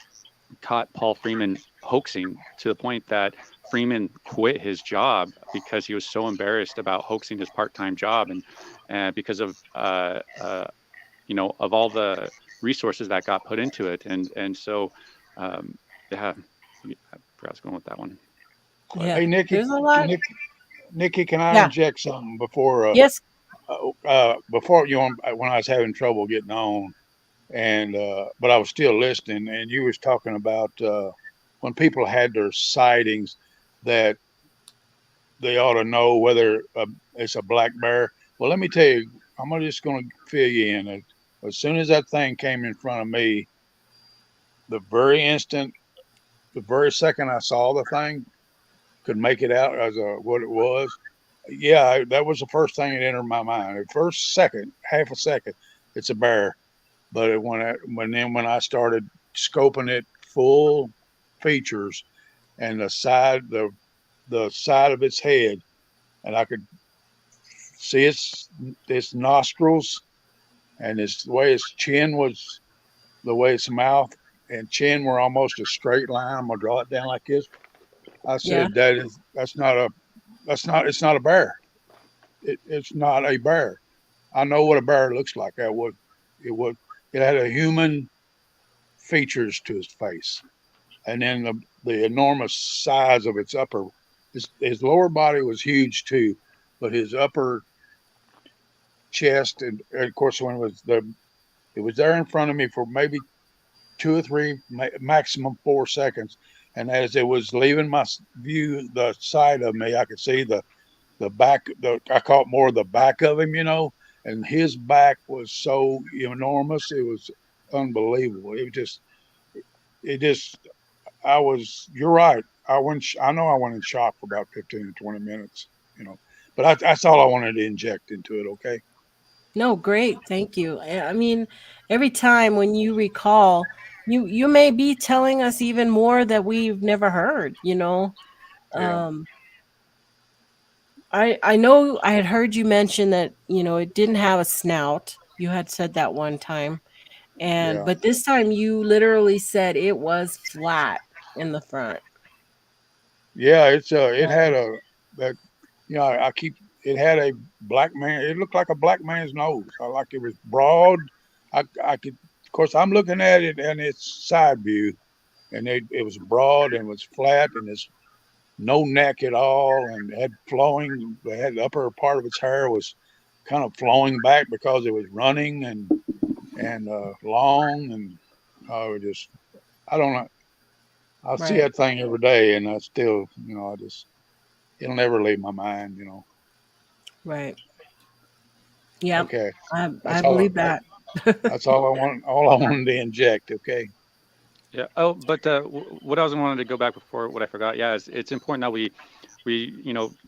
caught Paul Freeman hoaxing to the point that Freeman quit his job because he was so embarrassed about hoaxing his part-time job, and because of of all the resources that got put into it, and so I was going with that one. Yeah. Hey, Nikki, There's a lot. Nikki, can I Yeah. inject something before? Yes. Before when I was having trouble getting on, and but I was still listening, and you was talking about when people had their sightings that they ought to know whether it's a black bear. Well, let me tell you, I'm just going to fill you in. As soon as that thing came in front of me, the very second I saw the thing, could make it out as what it was. Yeah, that was the first thing that entered my mind. The first second, half a second, it's a bear. But when I started scoping it full features and the side of its head, and I could see its nostrils and the way its chin was, the way its mouth and chin were almost a straight line. I'm gonna draw it down like this. I said, it's not a bear. It's not a bear. I know what a bear looks like. It had a human features to his face, and then the enormous size of its his lower body was huge too, but his upper chest and of course when it was there in front of me for maybe 2 or 3, maximum 4 seconds, and as it was leaving my view, the side of me, I could see the back. I caught more of the back of him, and his back was so enormous, it was unbelievable. You're right. I know I went in shock for about 15 to 20 minutes, but that's all I wanted to inject into it. Okay. No, great. Thank you. I mean, every time when you recall, you may be telling us even more that we've never heard, Yeah. I know I had heard you mention that, it didn't have a snout. You had said that one time. But this time you literally said it was flat in the front. Yeah, it had it had a black man. It looked like a black man's nose. Like it was broad. I could, of course, I'm looking at it and its side view, and it was broad and was flat, and it's no neck at all, and had flowing. The upper part of its hair was kind of flowing back because it was running and long, and I don't know. I see that thing every day, and I still, it'll never leave my mind, Right. Yeah. Okay. I believe that. That's all I wanted to inject. Okay. Yeah. Oh, but what I was wanted to go back before what I forgot. Yeah, it's important that we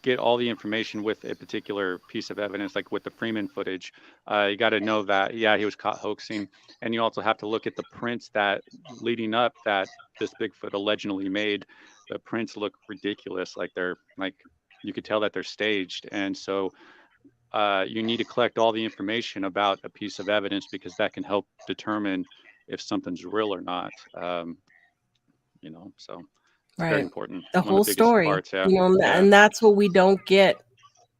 get all the information with a particular piece of evidence, like with the Freeman footage. You got to know that he was caught hoaxing, and you also have to look at the prints that leading up that this Bigfoot allegedly made. The prints look ridiculous, like you could tell that they're staged, and so you need to collect all the information about a piece of evidence because that can help determine if something's real or not. So it's very important. The One whole of the biggest story, parts, and that's what we don't get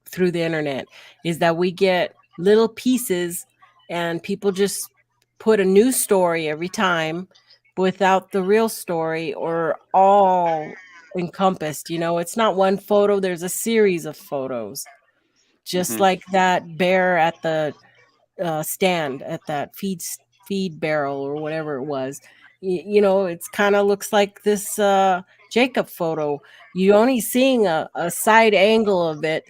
through the internet, is that we get little pieces and people just put a new story every time without the real story or all encompassed. It's not one photo, there's a series of photos. Just like that bear at the stand at that feed barrel or whatever it was. It's kind of looks like this Jacob photo. You only seeing a side angle of it,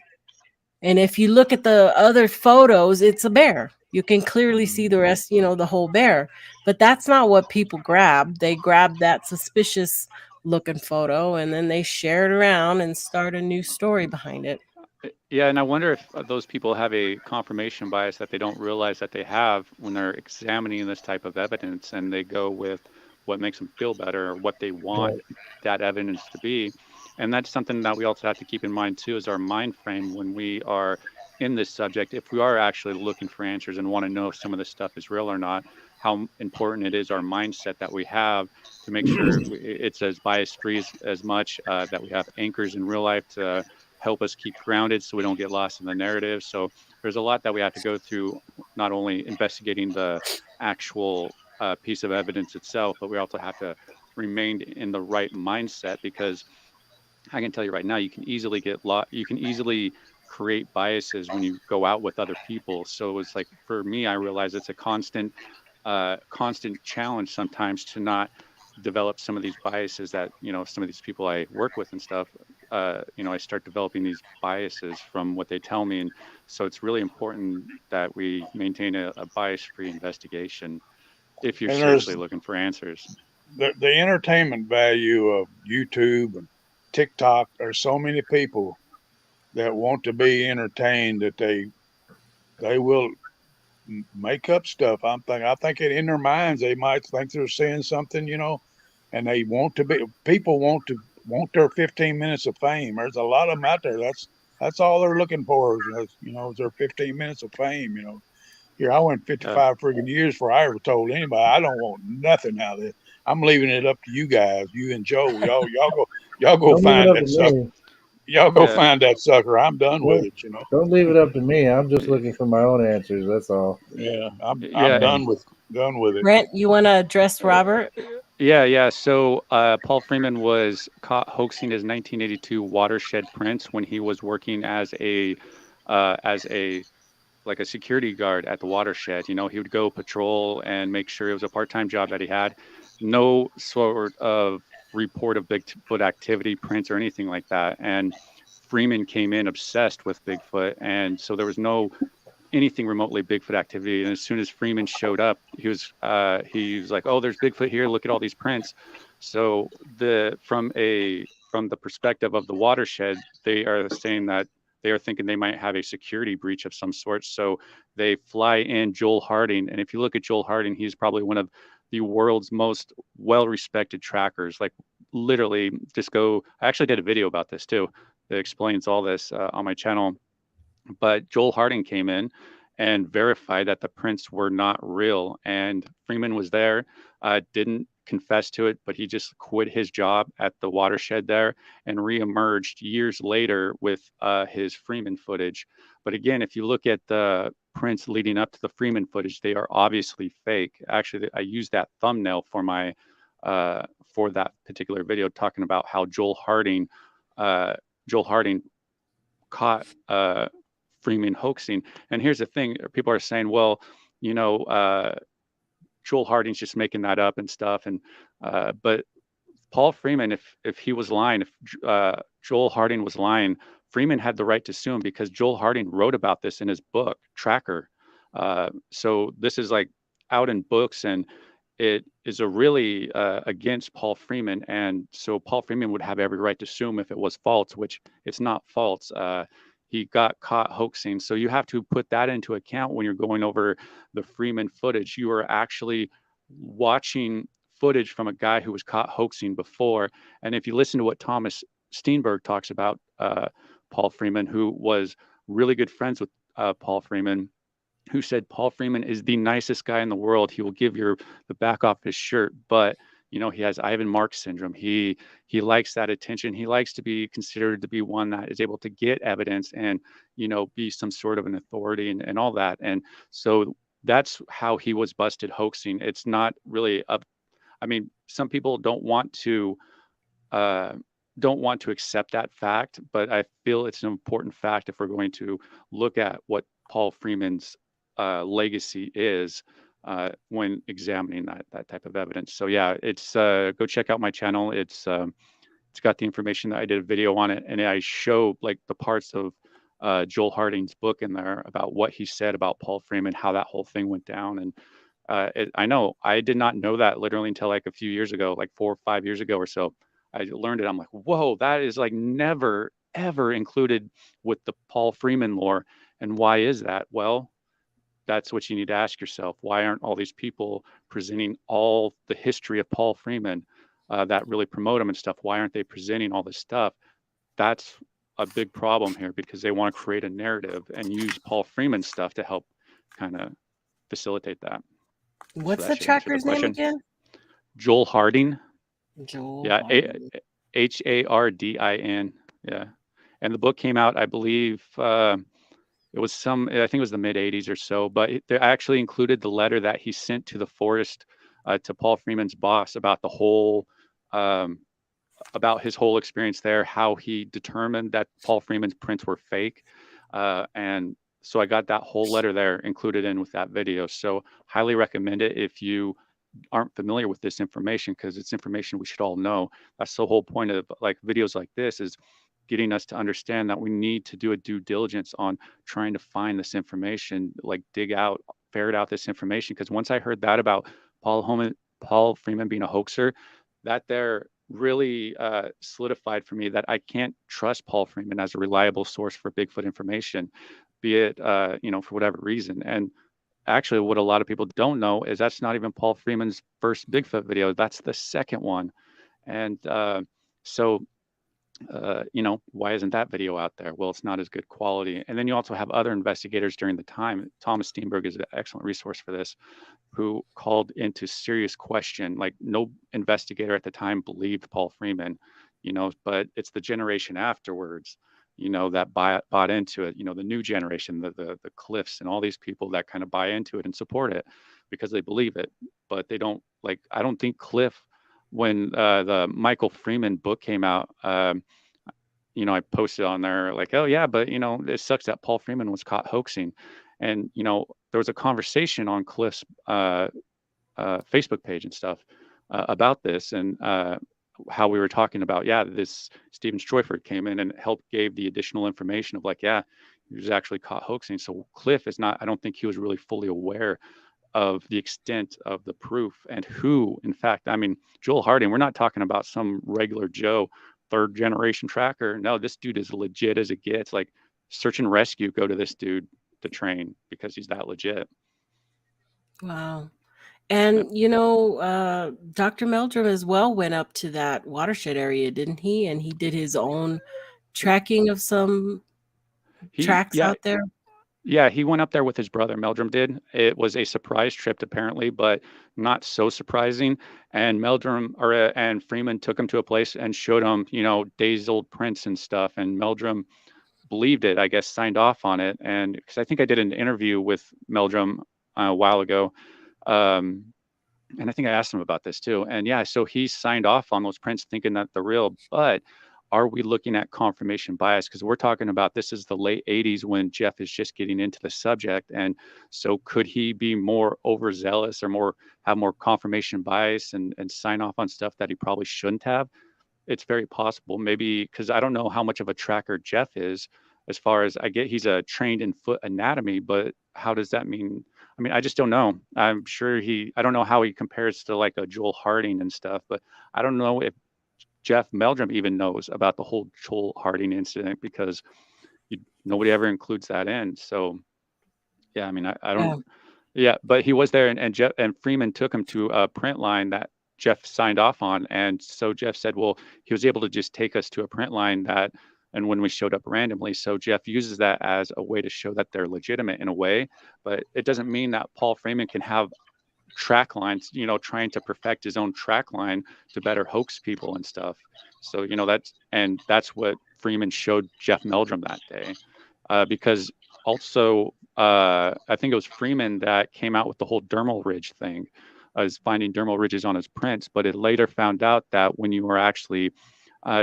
and if you look at the other photos, it's a bear. You can clearly see the rest, the whole bear. But that's not what people grab. They grab that suspicious looking photo and then they share it around and start a new story behind it. Yeah, and I wonder if those people have a confirmation bias that they don't realize that they have when they're examining this type of evidence, and they go with what makes them feel better or what they want that evidence to be. And that's something that we also have to keep in mind too, is our mind frame when we are in this subject. If we are actually looking for answers and want to know if some of this stuff is real or not, how important it is our mindset that we have to make sure it's as bias free as much, that we have anchors in real life to help us keep grounded so we don't get lost in the narrative. So there's a lot that we have to go through, not only investigating the actual piece of evidence itself, but we also have to remained in the right mindset, because I can tell you right now, you can easily create biases when you go out with other people. So it's like, for me, I realize it's a constant challenge sometimes to not develop some of these biases that, some of these people I work with and stuff, I start developing these biases from what they tell me. And so it's really important that we maintain a bias-free investigation if you're And seriously looking for answers. The entertainment value of YouTube and TikTok. There's so many people that want to be entertained that they will make up stuff. I think in their minds they might think they're saying something, and they want to be. People want their 15 minutes of fame. There's a lot of them out there. That's all they're looking for. Is their 15 minutes of fame. Here I went 55 friggin' years before I ever told anybody. I don't want nothing out of it. I'm leaving it up to you guys, you and Joe. Y'all go find that sucker. Y'all go find that sucker. I'm done with it. Don't leave it up to me. I'm just looking for my own answers. That's all. Yeah, I'm done with it. Brent, you want to address Robert? Yeah. So Paul Freeman was caught hoaxing his 1982 watershed prints when he was working as a like a security guard at the watershed. He would go patrol and make sure it was a part-time job that he had. No sort of report of Bigfoot activity, prints, or anything like that. And Freeman came in obsessed with Bigfoot, and so there was no anything remotely Bigfoot activity. And as soon as Freeman showed up, he was like, "Oh, there's Bigfoot here. Look at all these prints." So from the perspective of the watershed, they are saying that they are thinking they might have a security breach of some sort. So they fly in Joel Harding. And if you look at Joel Harding, he's probably one of the world's most well-respected trackers. Like, literally, I actually did a video about this too that explains all this on my channel. But Joel Harding came in and verified that the prints were not real. And Freeman was there, didn't confess to it, but he just quit his job at the watershed there and reemerged years later with his Freeman footage. But again, if you look at the prints leading up to the Freeman footage, they are obviously fake. Actually, I used that thumbnail for my for that particular video, talking about how Joel Harding caught Freeman hoaxing. And here's the thing: people are saying, well, Joel Harding's just making that up and stuff. And but Paul Freeman, if he was lying, if Joel Harding was lying, Freeman had the right to sue him, because Joel Harding wrote about this in his book Tracker. So this is like out in books, and it is a really against Paul Freeman. And so Paul Freeman would have every right to sue him if it was false, which it's not false. He got caught hoaxing. So you have to put that into account when you're going over the Freeman footage. You are actually watching footage from a guy who was caught hoaxing before. And if you listen to what Thomas Steenberg talks about Paul Freeman, who was really good friends with Paul Freeman, who said Paul Freeman is the nicest guy in the world. He will give the back off his shirt, but he has Ivan Mark syndrome. He likes that attention. He likes to be considered to be one that is able to get evidence and, be some sort of an authority and all that. And so that's how he was busted hoaxing. It's not really some people don't want to accept that fact, but I feel it's an important fact if we're going to look at what Paul Freeman's legacy is when examining that type of evidence. So yeah, it's go check out my channel. It's got the information that I did a video on it, and I show like the parts of Joel Harding's book in there about what he said about Paul Freeman, how that whole thing went down. And I know I did not know that literally until like a few years ago, like 4 or 5 years ago or so. I learned it. I'm like, whoa, that is like never ever included with the Paul Freeman lore. And why is that? Well, that's what you need to ask yourself. Why aren't all these people presenting all the history of Paul Freeman that really promote him and stuff? Why aren't they presenting all this stuff? That's a big problem here, because they want to create a narrative and use Paul Freeman stuff to help kind of facilitate that. What's the tracker's name again? Joel Harding. Harding. Hardin. Yeah. And the book came out, I believe, I think it was the mid 80s or so, but they actually included the letter that he sent to the forest to Paul Freeman's boss about the whole about his whole experience there, how he determined that Paul Freeman's prints were fake. And so I got that whole letter there included in with that video. So highly recommend it if you aren't familiar with this information, because it's information we should all know. That's the whole point of like videos like this, is getting us to understand that we need to do a due diligence on trying to find this information, like ferret out this information. Because once I heard that about Paul Freeman being a hoaxer, that there really solidified for me that I can't trust Paul Freeman as a reliable source for Bigfoot information, be it for whatever reason. And actually, what a lot of people don't know is that's not even Paul Freeman's first Bigfoot video. That's the second one. And why isn't that video out there? Well, it's not as good quality. And then you also have other investigators during the time. Thomas Steenberg is an excellent resource for this, who called into serious question. Like, no investigator at the time believed Paul Freeman, but it's the generation afterwards, that bought into it, the new generation, the Cliffs and all these people that kind of buy into it and support it because they believe it. But they don't, like, I don't think Cliff, when the Michael Freeman book came out, I posted on there like, oh yeah, but it sucks that Paul Freeman was caught hoaxing. And there was a conversation on Cliff's Facebook page and stuff about this, and how we were talking about, this Stephen Stroyford came in and gave the additional information of like, he was actually caught hoaxing. So Cliff is not, I don't think he was really fully aware of the extent of the proof and who, in fact, I mean, Joel Harding, we're not talking about some regular Joe third generation tracker. No, this dude is legit as it gets. Like, search and rescue go to this dude to train because he's that legit. Wow. And Dr. Meldrum as well went up to that watershed area, didn't he? And he did his own tracking of some tracks out there. Yeah, he went up there with his brother. Meldrum did. It was a surprise trip, apparently, but not so surprising. And and Freeman took him to a place and showed him, days-old prints and stuff. And Meldrum believed it, I guess, signed off on it. And because I think I did an interview with Meldrum a while ago, and I think I asked him about this too. And yeah, so he signed off on those prints thinking that they're real. But are we looking at confirmation bias? Because we're talking about, this is the late 80s when Jeff is just getting into the subject. And so could he be more overzealous or have more confirmation bias and sign off on stuff that he probably shouldn't have? It's very possible. Maybe, because I don't know how much of a tracker Jeff is, as far as I get, he's trained in foot anatomy, but how does that mean? I mean, I just don't know. I'm sure I don't know how he compares to like a Joel Harding and stuff, but I don't know if Jeff Meldrum even knows about the whole Joel Harding incident, because nobody ever includes that in. So yeah, I mean, I don't, but he was there, and Jeff and Freeman took him to a print line that Jeff signed off on. And so Jeff said, well, he was able to just take us to a print line and when we showed up randomly. So Jeff uses that as a way to show that they're legitimate in a way, but it doesn't mean that Paul Freeman can have track lines, trying to perfect his own track line to better hoax people and stuff. So, that's what Freeman showed Jeff Meldrum that day. Because also, I think it was Freeman that came out with the whole dermal ridge thing, as finding dermal ridges on his prints. But it later found out that when you were actually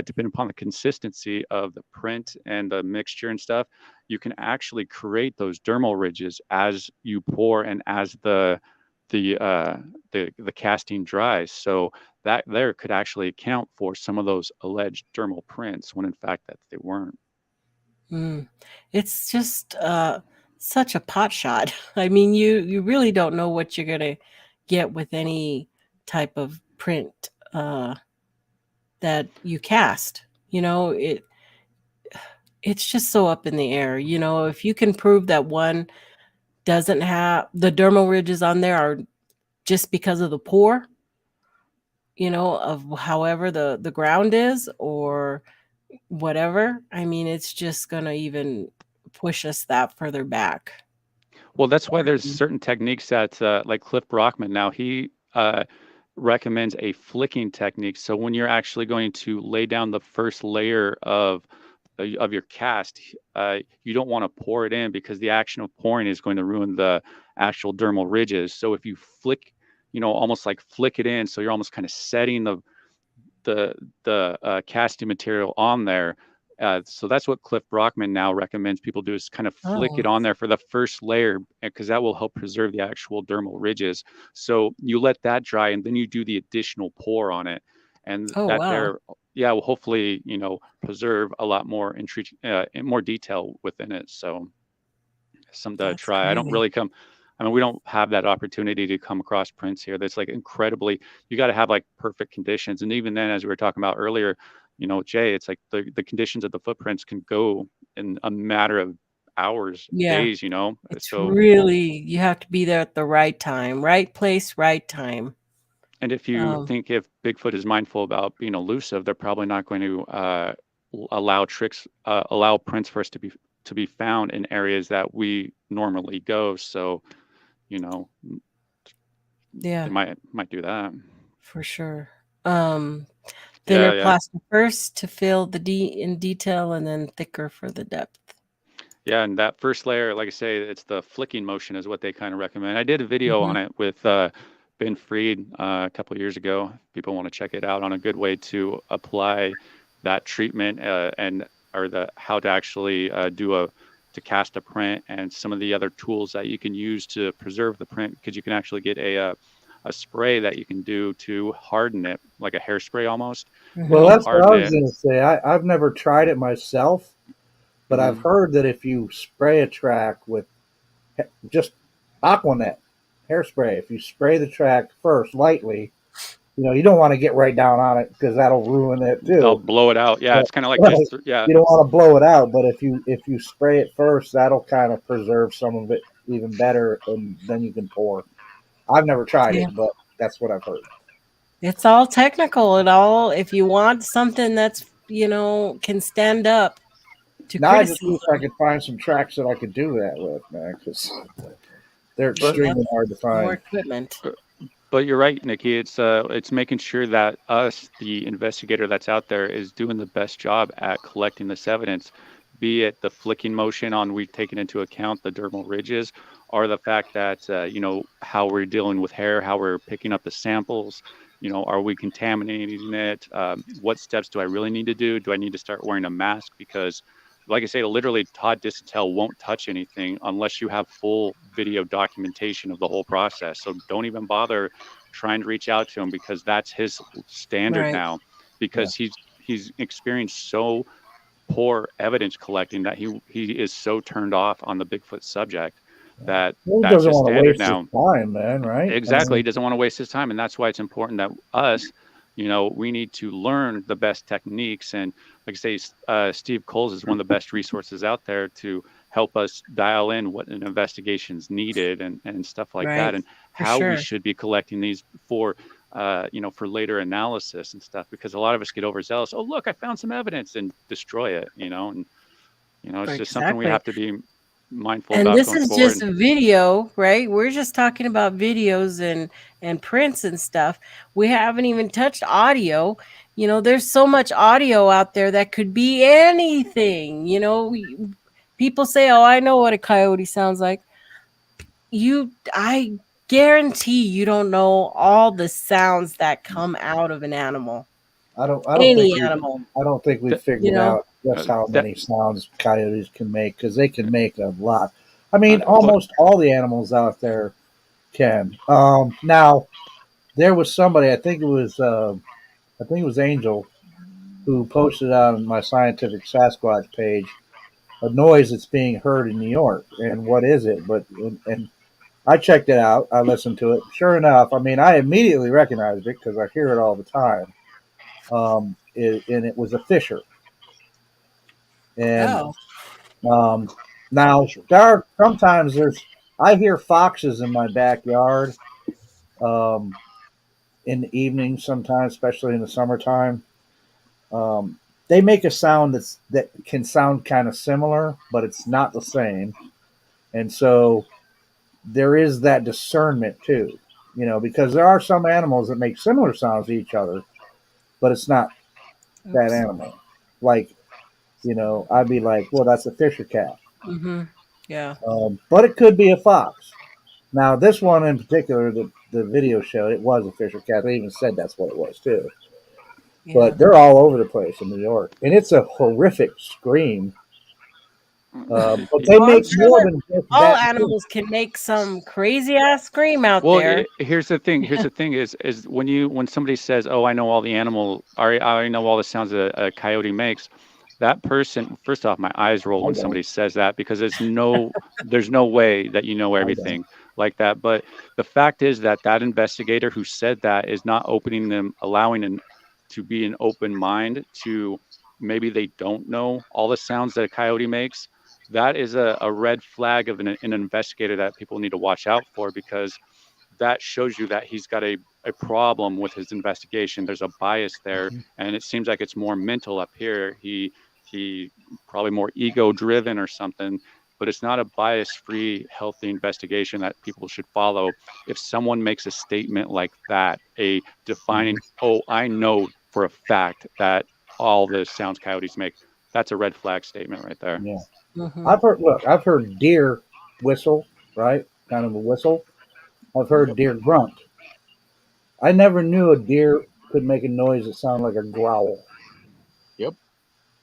depending upon the consistency of the print and the mixture and stuff, you can actually create those dermal ridges as you pour and as the casting dries. So that there could actually account for some of those alleged dermal prints, when in fact that they weren't. It's just such a pot shot. I mean, you really don't know what you're gonna get with any type of print that you cast. It's just so up in the air. If you can prove that one doesn't have the dermal ridges on there are just because of the pour, of however the ground is or whatever, I mean, it's just gonna even push us that further back. Well, that's why there's certain techniques that like Cliff Brockman, now he recommends a flicking technique. So when you're actually going to lay down the first layer of your cast, you don't want to pour it in, because the action of pouring is going to ruin the actual dermal ridges. So if you flick, almost like flick it in, so you're almost kind of setting the casting material on there. So that's what Cliff Brockman now recommends people do, is kind of flick it on there for the first layer, because that will help preserve the actual dermal ridges. So you let that dry, and then you do the additional pour on it, and there, will hopefully, preserve a lot more in more detail within it. So something to try. Crazy. We don't have that opportunity to come across prints here that's like incredibly, you got to have like perfect conditions. And even then, as we were talking about earlier, Jay, it's like the conditions of the footprints can go in a matter of hours, days, It's really, you have to be there at the right time, right place, right time. And if you think if Bigfoot is mindful about being elusive, they're probably not going to allow prints for us to be found in areas that we normally go. So, they might do that for sure. Thinner plaster first to fill in detail, and then thicker for the depth. Yeah, and that first layer, like I say, it's the flicking motion is what they kind of recommend. I did a video on it with Ben Freed a couple of years ago. People want to check it out on a good way to apply that treatment how to actually to cast a print, and some of the other tools that you can use to preserve the print, because you can actually get a spray that you can do to harden it, like a hairspray almost. Well, that's what I was going to say. I've never tried it myself, but I've heard that if you spray a track with just Aquanet hairspray, if you spray the track first lightly, you don't want to get right down on it, because that'll ruin it too. They'll blow it out. Yeah, it's kind of like this. Yeah, you don't want to blow it out, but if you spray it first, that'll kind of preserve some of it even better, and then you can pour. I've never tried it, but that's what I've heard. It's all technical. If you want something that's can stand up to now, criticism. I just wish I could find some tracks that I could do that with, man, because they're extremely hard to find. More equipment. But you're right, Nikki. It's making sure that us, the investigator that's out there, is doing the best job at collecting this evidence, be it the flicking motion on we've taken into account the dermal ridges, or the fact that how we're dealing with hair, how we're picking up the samples. Are we contaminating it? What steps do I really need to do? Do I need to start wearing a mask? Because, like I say, literally Todd Dissentel won't touch anything unless you have full video documentation of the whole process. So don't even bother trying to reach out to him, because that's his standard now, because he's experienced so poor evidence collecting that he is so turned off on the Bigfoot subject that that's his standard now. His time, man, right? Exactly. He doesn't want to waste his time. And that's why it's important that us, we need to learn the best techniques. And like I say, Steve Coles is one of the best resources out there to help us dial in what an investigation's needed and stuff like that, and how we should be collecting these for later analysis and stuff, because a lot of us get overzealous. Oh, look, I found some evidence, and destroy it, and it's just something we have to be mindful about. And this is just a video, right? We're just talking about videos and prints and stuff. We haven't even touched audio. There's so much audio out there that could be anything. People say, "Oh, I know what a coyote sounds like." I guarantee you don't know all the sounds that come out of an animal. I don't think we've figured out just how many sounds coyotes can make, because they can make a lot. I mean, almost all the animals out there can. Now, there was somebody, I think it was Angel, who posted on my Scientific Sasquatch page a noise that's being heard in New York, and what is it? And I checked it out. I listened to it. Sure enough, I immediately recognized it because I hear it all the time. And it was a fisher. And now sometimes I hear foxes in my backyard in the evening sometimes, especially in the summertime. They make a sound that can sound kind of similar, but it's not the same. And so there is that discernment too, because there are some animals that make similar sounds to each other, but it's not that animal. Like, I'd be like, well, that's a fisher cat. Mm-hmm. Yeah. But it could be a fox. Now, this one in particular, the video showed it was a fisher cat. They even said that's what it was too. but they're all over the place in New York, and it's a horrific scream. But they make more than just all that. animals can make some crazy ass scream out there. Here's the thing. Here's the thing: is when somebody says, "Oh, I know all the animal," or I know all the sounds a coyote makes. That person, first off, my eyes roll when somebody says that, because there's no way that you know everything like that. But the fact is that investigator who said that is not allowing them to be an open mind to maybe they don't know all the sounds that a coyote makes. That is a red flag of an investigator that people need to watch out for, because that shows you that he's got a problem with his investigation. There's a bias there, and it seems like it's more mental up here. He probably more ego driven or something, but it's not a bias-free, healthy investigation that people should follow. If someone makes a statement like that, a defining, "Oh, I know for a fact that all the sounds coyotes make," that's a red flag statement right there. Yeah. I've heard deer whistle, right? Kind of a whistle. I've heard deer grunt. I never knew a deer could make a noise that sounded like a growl. Yep.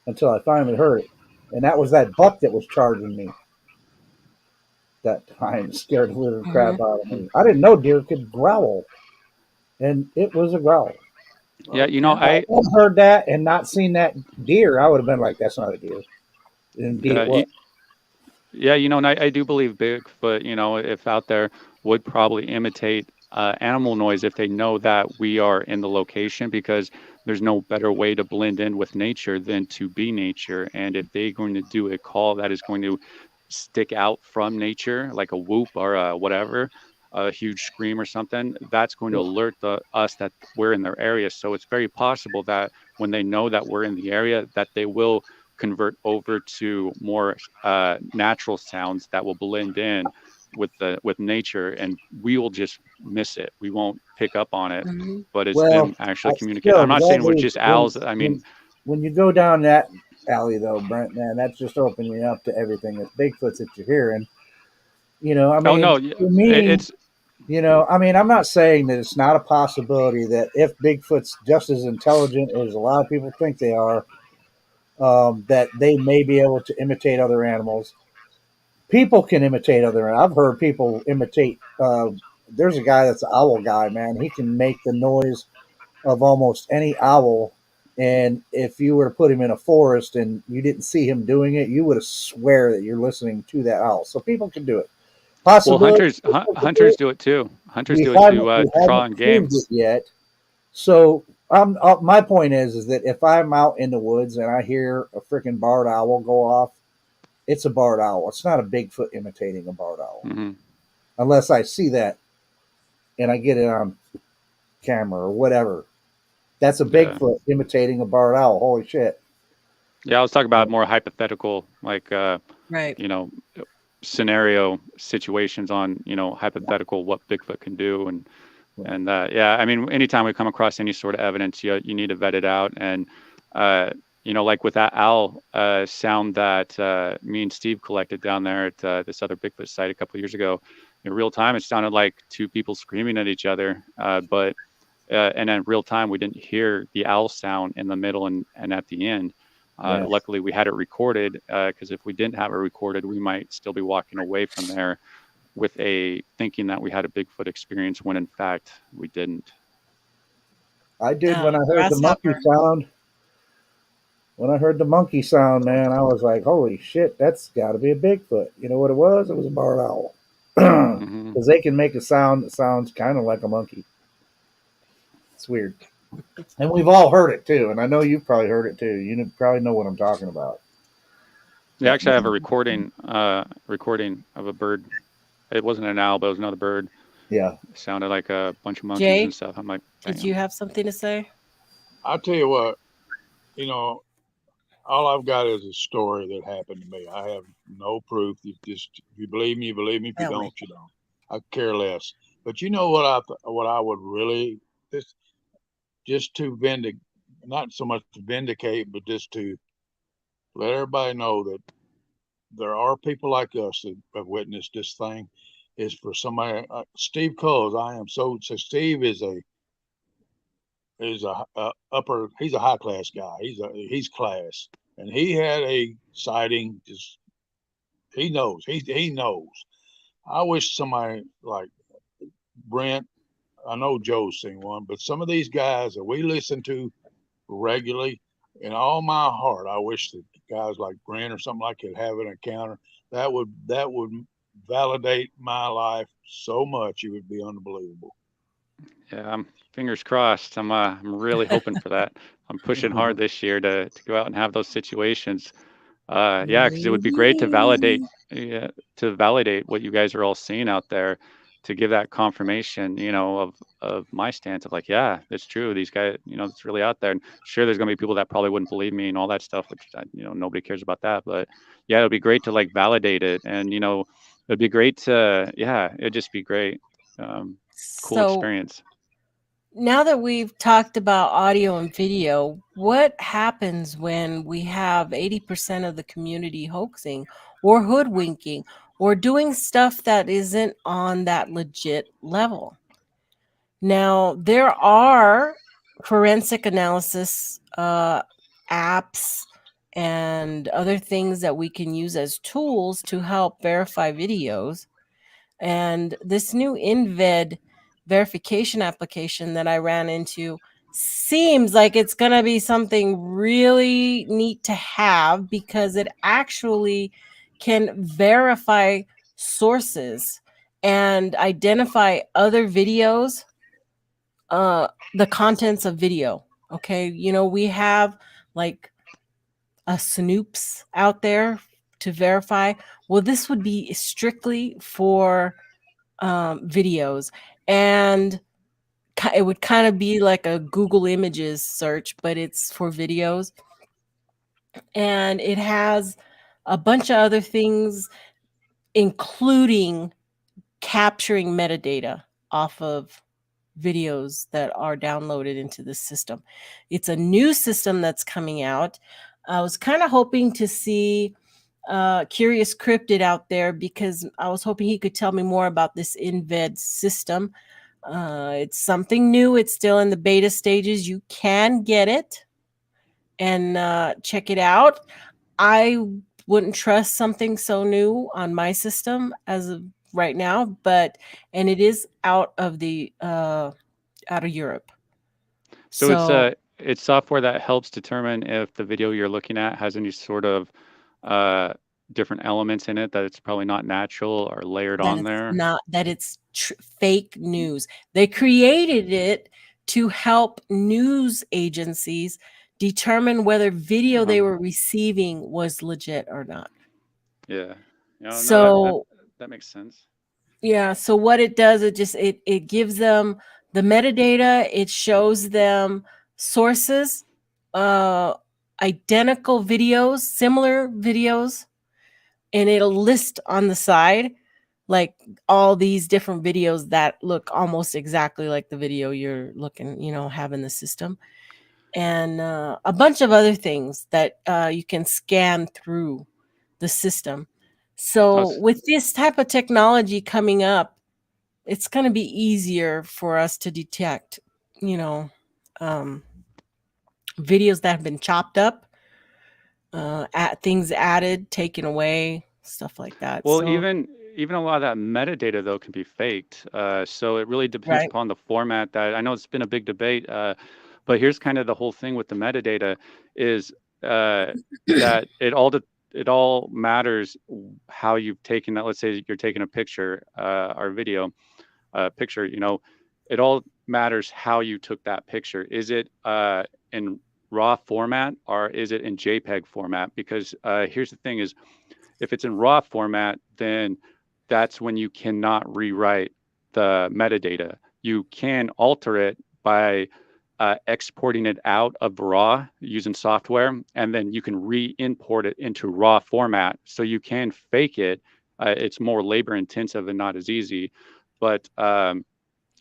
Until I finally heard it. And that was that buck that was charging me that time. It scared the living crap out of me. I didn't know deer could growl. And it was a growl. Yeah, I heard that and not seen that deer, I would have been like, that's not a deer. Indeed, it was. Yeah, and I do believe Bigfoot, if out there, would probably imitate animal noise if they know that we are in the location, because there's no better way to blend in with nature than to be nature. And if they're going to do a call that is going to stick out from nature, like a whoop or whatever, a huge scream or something, that's going to alert us that we're in their area. So it's very possible that when they know that we're in the area, that they will convert over to more natural sounds that will blend in with nature, and we will just miss it. We won't pick up on it, but it's them actually communicating. I'm not saying it was just owls. I mean, when you go down that alley though, Brent, man, that's just opening you up to everything that's Bigfoots that you're hearing. I mean, to me, I mean, I'm not saying that it's not a possibility that if Bigfoot's just as intelligent as a lot of people think they are, that they may be able to imitate other animals. People can imitate other. I've heard people imitate. There's a guy that's an owl guy, man. He can make the noise of almost any owl. And if you were to put him in a forest and you didn't see him doing it, you would swear that you're listening to that owl. So people can do it. Well, hunters do it too. Hunters do it to draw on game yet. So my point is that if I'm out in the woods and I hear a freaking barred owl go off, it's a barred owl. It's not a Bigfoot imitating a barred owl, unless I see that and I get it on camera or whatever. That's a Bigfoot imitating a barred owl. Holy shit! Yeah, I was talking about more hypothetical, like scenario situations on hypothetical what Bigfoot can do, and I mean, anytime we come across any sort of evidence, you need to vet it out. And like with that owl sound that me and Steve collected down there at this other Bigfoot site a couple of years ago, in real time it sounded like two people screaming at each other, but and in real time we didn't hear the owl sound in the middle and at the end. Luckily we had it recorded, because if we didn't have it recorded, we might still be walking away from there with thinking that we had a Bigfoot experience, when in fact we didn't. I did when I heard the monkey sound. When I heard the monkey sound, man, I was like, holy shit, that's got to be a Bigfoot. You know what it was? It was a barred owl. Because they can make a sound that sounds kind of like a monkey. It's weird. And we've all heard it too. And I know you've probably heard it too. You probably know what I'm talking about. Yeah, actually I have a recording of a bird. It wasn't an owl, but it was another bird. Yeah. It sounded like a bunch of monkeys Jay, and stuff. I'm like, did you have something to say? I'll tell you what, all I've got is a story that happened to me. I have no proof. If you believe me, you believe me. If you don't, you don't. I care less. But you know what I would really, just to vindicate, not so much to vindicate, but just to let everybody know that there are people like us that have witnessed this thing, is for somebody. Steve Coles, Steve is is he's a high class guy. He's class, and he had a sighting. Just he knows. He knows. I wish somebody like Brent. I know Joe's seen one, but some of these guys that we listen to regularly, in all my heart, I wish that guys like Brent or something like that have an encounter. That would validate my life so much. It would be unbelievable. Yeah, I'm fingers crossed. I'm really hoping for that. I'm pushing hard this year to go out and have those situations. Yeah, because it would be great to validate what you guys are all seeing out there, to give that confirmation, of my stance of like, yeah, that's true. These guys, it's really out there. And sure, there's gonna be people that probably wouldn't believe me and all that stuff, which nobody cares about that. But yeah, it'd be great to like validate it, and it'd be great to it'd just be great. Cool experience. Now that we've talked about audio and video, what happens when we have 80% of the community hoaxing or hoodwinking or doing stuff that isn't on that legit level? Now, there are forensic analysis apps and other things that we can use as tools to help verify videos. And this new InVid verification application that I ran into seems like it's going to be something really neat to have, because it actually can verify sources and identify other videos, the contents of video. Okay. We have like a Snoops out there to verify. Well, this would be strictly for videos, and it would kind of be like a Google Images search, but it's for videos. And it has a bunch of other things, including capturing metadata off of videos that are downloaded into the system. It's a new system that's coming out. I was kind of hoping to see Curious Cryptid out there, because I was hoping he could tell me more about this InVid system. It's something new. It's still in the beta stages. You can get it and check it out. I wouldn't trust something so new on my system as of right now, and it is out of Europe. So it's software that helps determine if the video you're looking at has any sort of different elements in it that it's probably not natural or layered on there. That it's fake news. They created it to help news agencies determine whether video they were receiving was legit or not. Yeah. So that makes sense. Yeah. So what it does, it gives them the metadata. It shows them sources, identical videos, similar videos, and it'll list on the side like all these different videos that look almost exactly like the video you're looking, have in the system, and a bunch of other things that you can scan through the system. So with this type of technology coming up, it's going to be easier for us to detect, videos that have been chopped up, things added, taken away, stuff like that. Well, even a lot of that metadata though can be faked. So it really depends upon the format. That I know it's been a big debate, but here's kind of the whole thing with the metadata is that it all matters how you've taken that. Let's say you're taking a picture or video picture. It all matters how you took that picture. Is it in RAW format or is it in JPEG format? Because here's the thing is, if it's in RAW format, then that's when you cannot rewrite the metadata. You can alter it by exporting it out of RAW using software, and then you can re-import it into RAW format. So you can fake it. It's more labor intensive and not as easy. But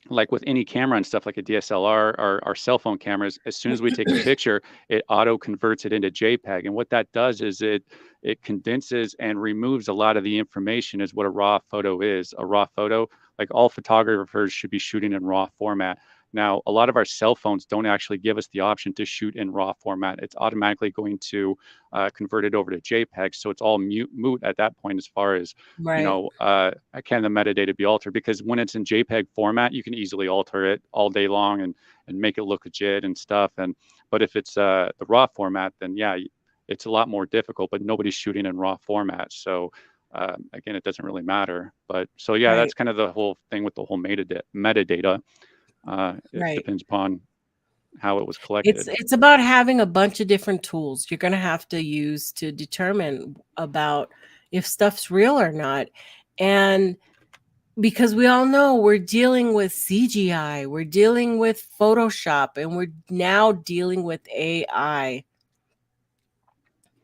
like with any camera and stuff like a DSLR or our cell phone cameras, as soon as we take a picture, it auto converts it into JPEG. And what that does is it condenses and removes a lot of the information is what a RAW photo is. A RAW photo, like all photographers should be shooting in RAW format. Now, a lot of our cell phones don't actually give us the option to shoot in RAW format. It's automatically going to convert it over to JPEG. So it's all moot at that point as far as, Right. can the metadata be altered? Because when it's in JPEG format, you can easily alter it all day long and make it look legit and stuff. But if it's the RAW format, then yeah, it's a lot more difficult, but nobody's shooting in RAW format. So again, it doesn't really matter. But so yeah, that's kind of the whole thing with the whole metadata. It depends upon how it was collected. It's about having a bunch of different tools you're going to have to use to determine about if stuff's real or not. And because we all know we're dealing with CGI, we're dealing with Photoshop, and we're now dealing with AI.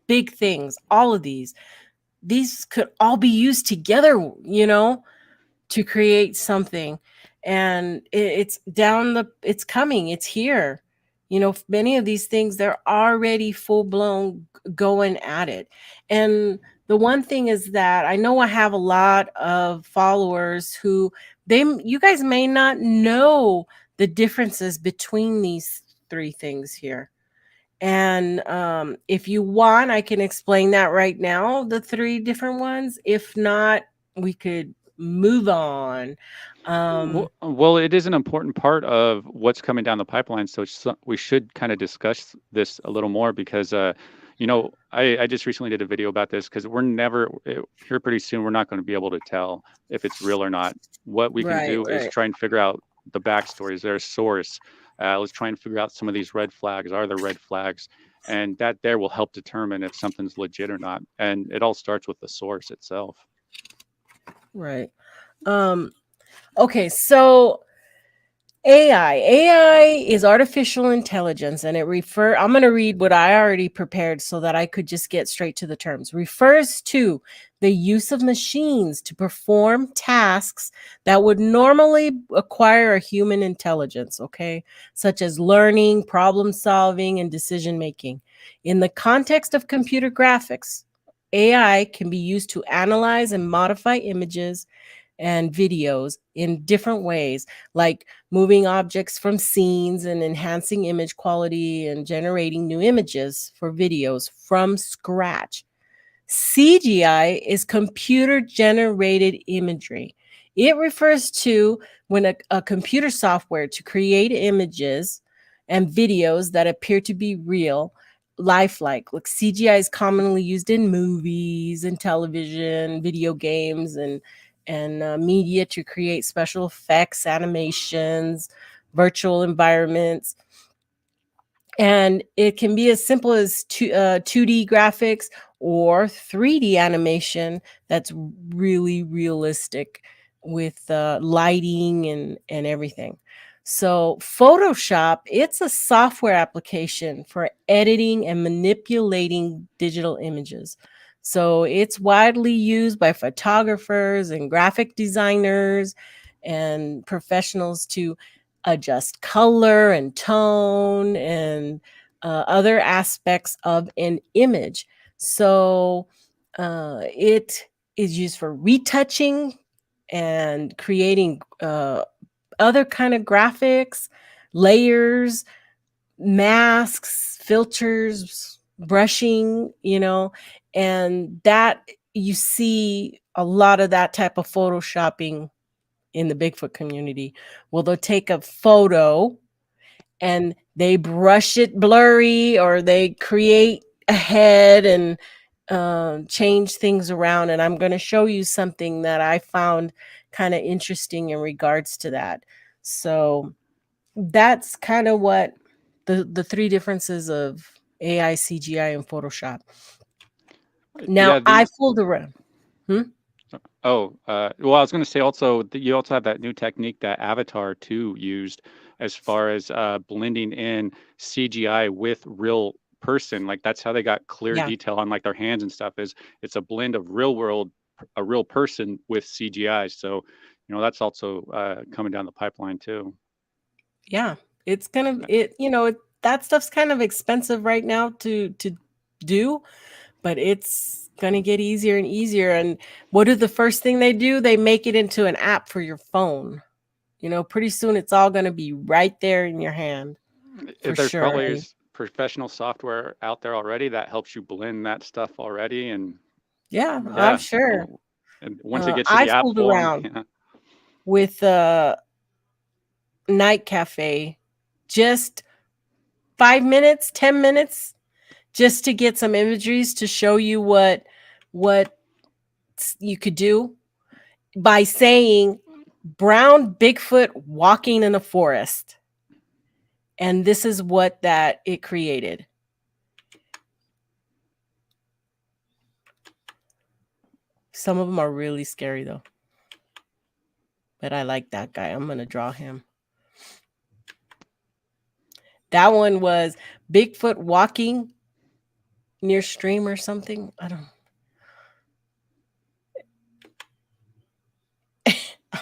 Big things, all of these could all be used together, to create something. And it's coming, it's here. Many of these things, they're already full-blown going at it. And the one thing is that I know I have a lot of followers who you guys may not know the differences between these three things here. And if you want, I can explain that right now, the three different ones. If not, we could move on. Well, it is an important part of what's coming down the pipeline. So we should kind of discuss this a little more because, I just recently did a video about this because here pretty soon, we're not going to be able to tell if it's real or not. What we can do is try and figure out the backstory. Is there a source? Let's try and figure out some of these red flags. Are there red flags? And that there will help determine if something's legit or not. And it all starts with the source itself. Right. Okay, so AI is artificial intelligence, and I'm going to read what I already prepared so that I could just get straight to the terms. Refers to the use of machines to perform tasks that would normally acquire a human intelligence, okay, such as learning, problem solving, and decision making. In the context of computer graphics, AI can be used to analyze and modify images and videos in different ways, like moving objects from scenes and enhancing image quality and generating new images for videos from scratch. CGI is computer generated imagery. It refers to when a computer software to create images and videos that appear to be real, lifelike. Like CGI is commonly used in movies and television, video games, and media to create special effects, animations, virtual environments. And it can be as simple as 2D graphics or 3D animation that's really realistic with lighting and everything. So Photoshop, it's a software application for editing and manipulating digital images. So it's widely used by photographers and graphic designers and professionals to adjust color and tone and other aspects of an image. So it is used for retouching and creating other kind of graphics, layers, masks, filters, brushing, and that you see a lot of that type of photoshopping in the Bigfoot community. Well, they'll take a photo and they brush it blurry, or they create a head and change things around. And I'm going to show you something that I found kind of interesting in regards to that. So that's kind of what the three differences of AI, CGI, and Photoshop. Now, I fooled around. Well, I was going to say also that you also have that new technique that Avatar 2 used as far as blending in CGI with real person. Like that's how they got clear detail on like their hands and stuff. It's a blend of a real person with CGI. So, that's also coming down the pipeline too. Yeah, it's kind of that stuff's kind of expensive right now to do, but it's going to get easier and easier. And what is the first thing they do? They make it into an app for your phone. You know, pretty soon it's all going to be right there in your hand. There's probably professional software out there already that helps you blend that stuff already, and yeah, I'm sure. And once it gets to I the app fooled form, around with Night Cafe, just 5 minutes, 10 minutes, just to get some imageries to show you what you could do by saying brown Bigfoot walking in a forest. And this is what that it created. Some of them are really scary though. But I like that guy. I'm going to draw him. That one was Bigfoot walking near stream or something. I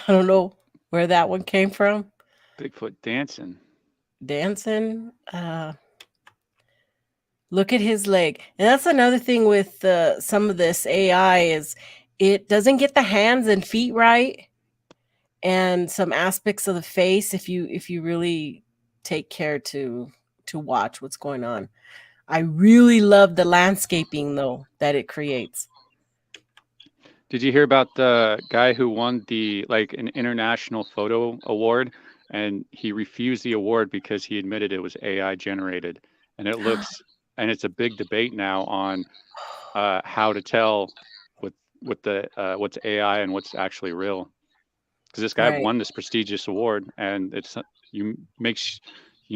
don't know where that one came from. Bigfoot dancing. Look at his leg. And that's another thing with some of this AI is it doesn't get the hands and feet right, and some aspects of the face if you really take care to watch what's going on. I really love the landscaping though that it creates. Did you hear about the guy who won an international photo award, and he refused the award because he admitted it was AI generated, and it looks and it's a big debate now on how to tell with the what's AI and what's actually real, because this guy won this prestigious award, and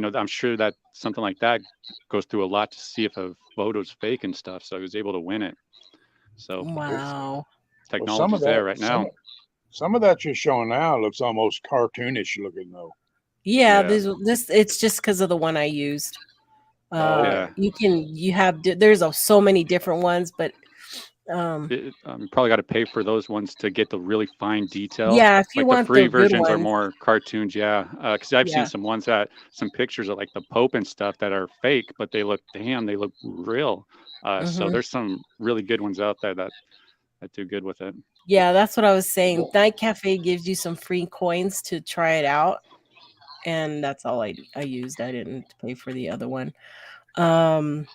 I'm sure that something like that goes through a lot to see if a photo's fake and stuff, so he was able to win it. So wow. Technology's there right now. Some of that you're showing now looks almost cartoonish looking though. Yeah, this it's just because of the one I used. There's so many different ones, but you probably got to pay for those ones to get the really fine detail. Yeah, if you want the free the good versions are ones. more cartoons. Yeah, because I've seen some pictures of like the Pope and stuff that are fake, but they look real. So there's some really good ones out there that do good with it. Yeah, that's what I was saying. Night Cafe gives you some free coins to try it out, and that's all I used. I didn't pay for the other one. They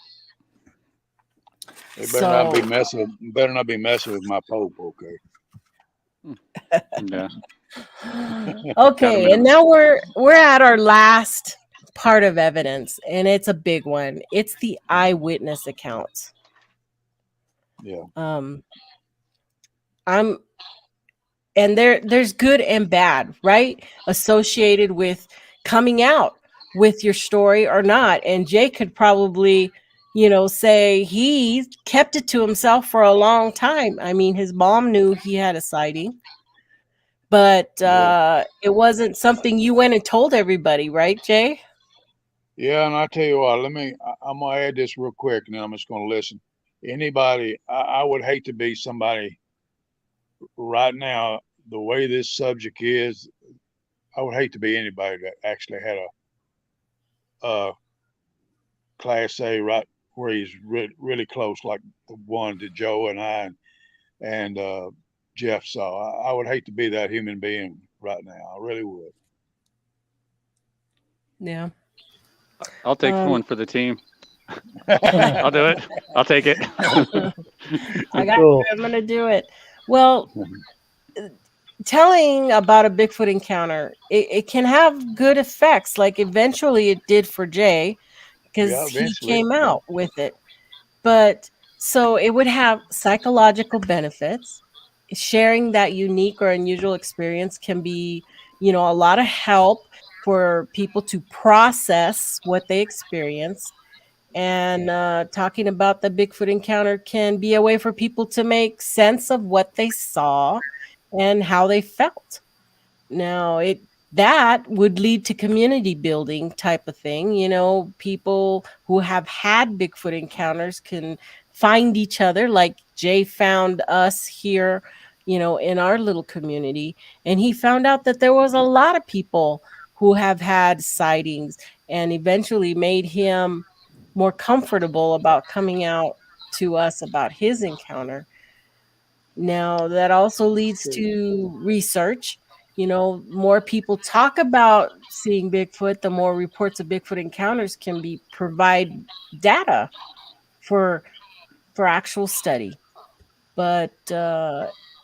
better not be messing with my Pope, okay? Yeah. Okay, and now we're at our last part of evidence, and it's a big one. It's the eyewitness accounts. Yeah. And there's good and bad, right? Associated with coming out with your story or not. And Jay could probably, say he kept it to himself for a long time. I mean, his mom knew he had a sighting, but it wasn't something you went and told everybody, right, Jay? Yeah, and I tell you what, I'm gonna add this real quick, and then I'm just gonna listen. Anybody, I would hate to be somebody right now, the way this subject is, I would hate to be anybody that actually had a Class A right where he's really close, like the one that Joe and I and Jeff saw. I would hate to be that human being right now. I really would. Yeah. I'll take one for the team. I'll do it. I'll take it. I'm going to do it. Well, telling about a Bigfoot encounter, it can have good effects. Like eventually it did for Jay, because he came out with it. But so it would have psychological benefits. Sharing that unique or unusual experience can be, a lot of help for people to process what they experienced. And talking about the Bigfoot encounter can be a way for people to make sense of what they saw and how they felt. Now, that would lead to community building type of thing. People who have had Bigfoot encounters can find each other, like Jay found us here, in our little community. And he found out that there was a lot of people who have had sightings, and eventually made him more comfortable about coming out to us about his encounter. Now, that also leads to research. more people talk about seeing Bigfoot, the more reports of Bigfoot encounters can provide data for actual study. But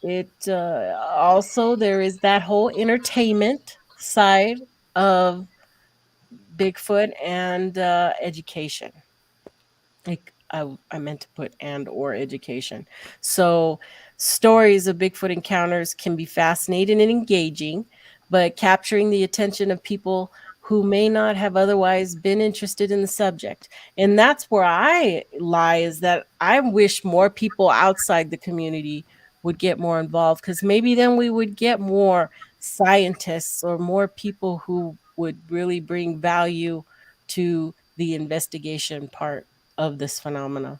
also, there is that whole entertainment side of Bigfoot and education. Like I meant to put and or education. So stories of Bigfoot encounters can be fascinating and engaging, but capturing the attention of people who may not have otherwise been interested in the subject. And that's where I lie, is that I wish more people outside the community would get more involved, because maybe then we would get more scientists or more people who would really bring value to the investigation part of this phenomena.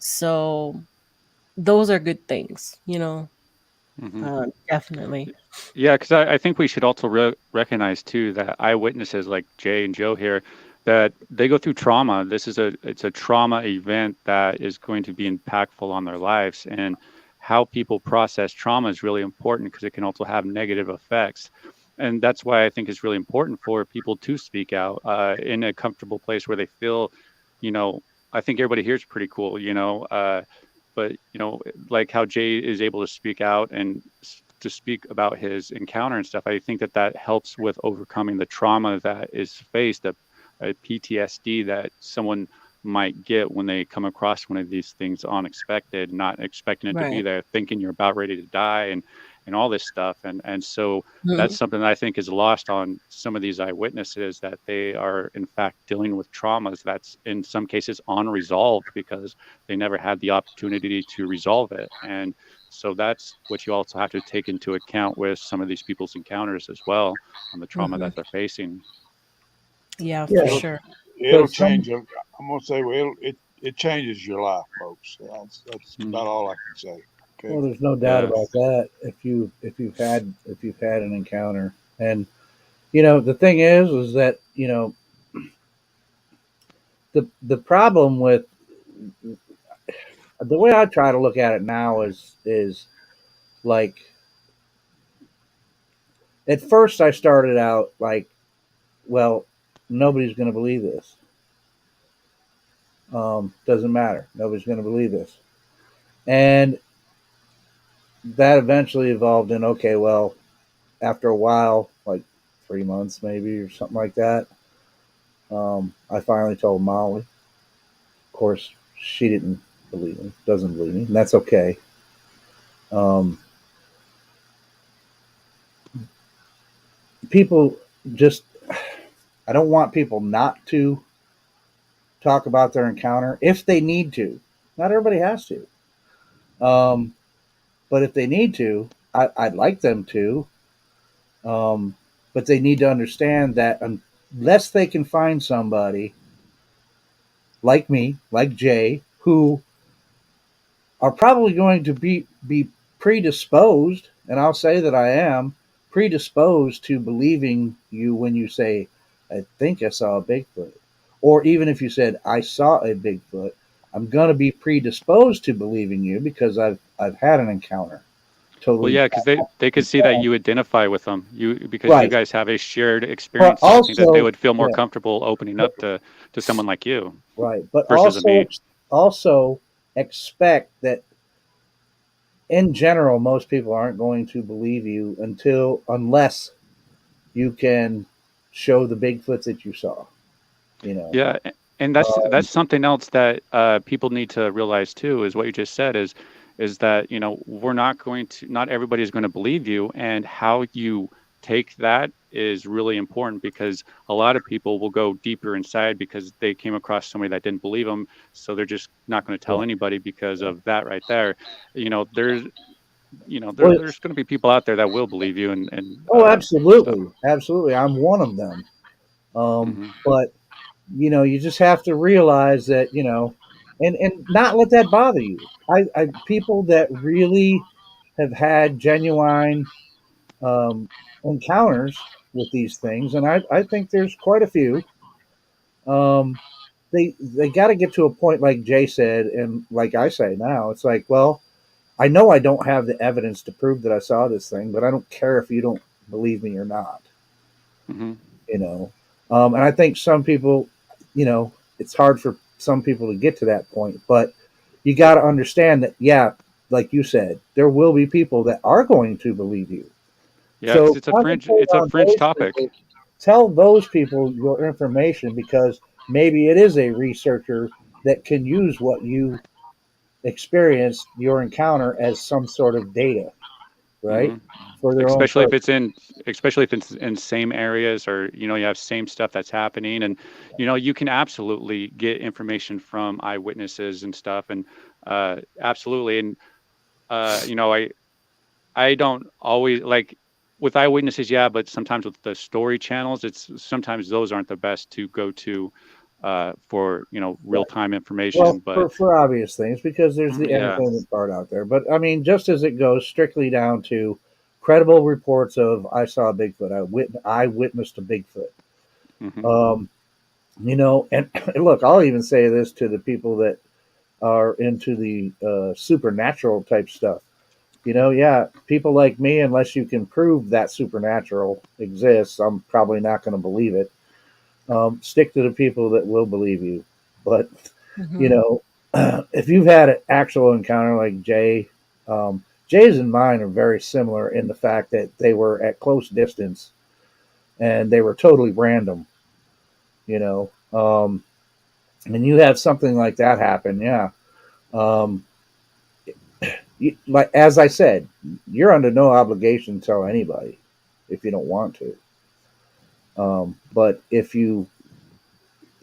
So those are good things, definitely. Yeah, because I think we should also recognize too that eyewitnesses like Jay and Joe here, that they go through trauma. It's a trauma event that is going to be impactful on their lives, and how people process trauma is really important because it can also have negative effects. And that's why I think it's really important for people to speak out in a comfortable place where they feel, I think everybody here is pretty cool, but like how Jay is able to speak out and to speak about his encounter and stuff, I think that helps with overcoming the trauma that is faced, a PTSD that someone might get when they come across one of these things unexpected, not expecting it to be there, thinking you're about ready to die and all this stuff. And so that's something that I think is lost on some of these eyewitnesses, that they are in fact dealing with traumas that's in some cases unresolved because they never had the opportunity to resolve it. And so that's what you also have to take into account with some of these people's encounters as well, on the trauma that they're facing. Yeah, for sure. It'll change. I'm gonna say, well, it changes your life, folks. That's about all I can say. Okay. Well, there's no doubt about that. If you've had an encounter, and the thing is that the problem with the way I try to look at it now is like, at first I started out like, well, nobody's going to believe this. Doesn't matter. Nobody's going to believe this. And that eventually evolved in, okay, well, after a while, like 3 months maybe or something like that, I finally told Molly. Of course, she didn't believe me, doesn't believe me, and that's okay. People just, I don't want people not to talk about their encounter if they need to. Not everybody has to. But if they need to, I'd like them to. But they need to understand that unless they can find somebody like me, like Jay, who are probably going to be predisposed, and I'll say that I am predisposed to believing you when you say, I think I saw a Bigfoot. Or even if you said, I saw a Bigfoot, I'm going to be predisposed to believing you because I've had an encounter. Totally. Well, yeah, because they could see that you identify with them, because you guys have a shared experience. Also, I think that they would feel more comfortable opening up to someone like you. Right, but also expect that in general, most people aren't going to believe you unless you can show the Bigfoots that you saw. Yeah, and that's something else that people need to realize too, is what you just said, is that not everybody is going to believe you, and how you take that is really important, because a lot of people will go deeper inside because they came across somebody that didn't believe them, so they're just not going to tell anybody because of that right there. There's going to be people out there that will believe you, and absolutely, I'm one of them. But you just have to realize that and not let that bother you. I people that really have had genuine encounters with these things, and I think there's quite a few. They got to get to a point, like Jay said, and like I say now, it's like, well, I know I don't have the evidence to prove that I saw this thing, but I don't care if you don't believe me or not. Mm-hmm. You know, and I think some people, you know, it's hard for some people to get to that point, but you got to understand that, yeah, like you said, there will be people that are going to believe you. Yeah, So because it's a fringe topic. People, tell those people your information, because maybe it is a researcher that can use what you experienced, your encounter, as some sort of data, right? Mm-hmm. For their own especially if purpose. it's in same areas, or you have same stuff that's happening, and you can absolutely get information from eyewitnesses and stuff, and absolutely. And I don't always like with eyewitnesses, yeah, but sometimes with the story channels, sometimes those aren't the best to go to for real-time information. Well, But for obvious things, because there's the yeah. entertainment part out there. But I mean, just as it goes strictly down to credible reports of I saw a Bigfoot, I witnessed a Bigfoot. Mm-hmm. And look, I'll even say this to the people that are into the supernatural type stuff. Yeah, people like me, unless you can prove that supernatural exists, I'm probably not going to believe it. Stick to the people that will believe you. But if you've had an actual encounter like Jay, Jay's and mine are very similar in the fact that they were at close distance and they were totally random. And you have something like that happen, yeah. Um, like as I said, you're under no obligation to tell anybody if you don't want to. But if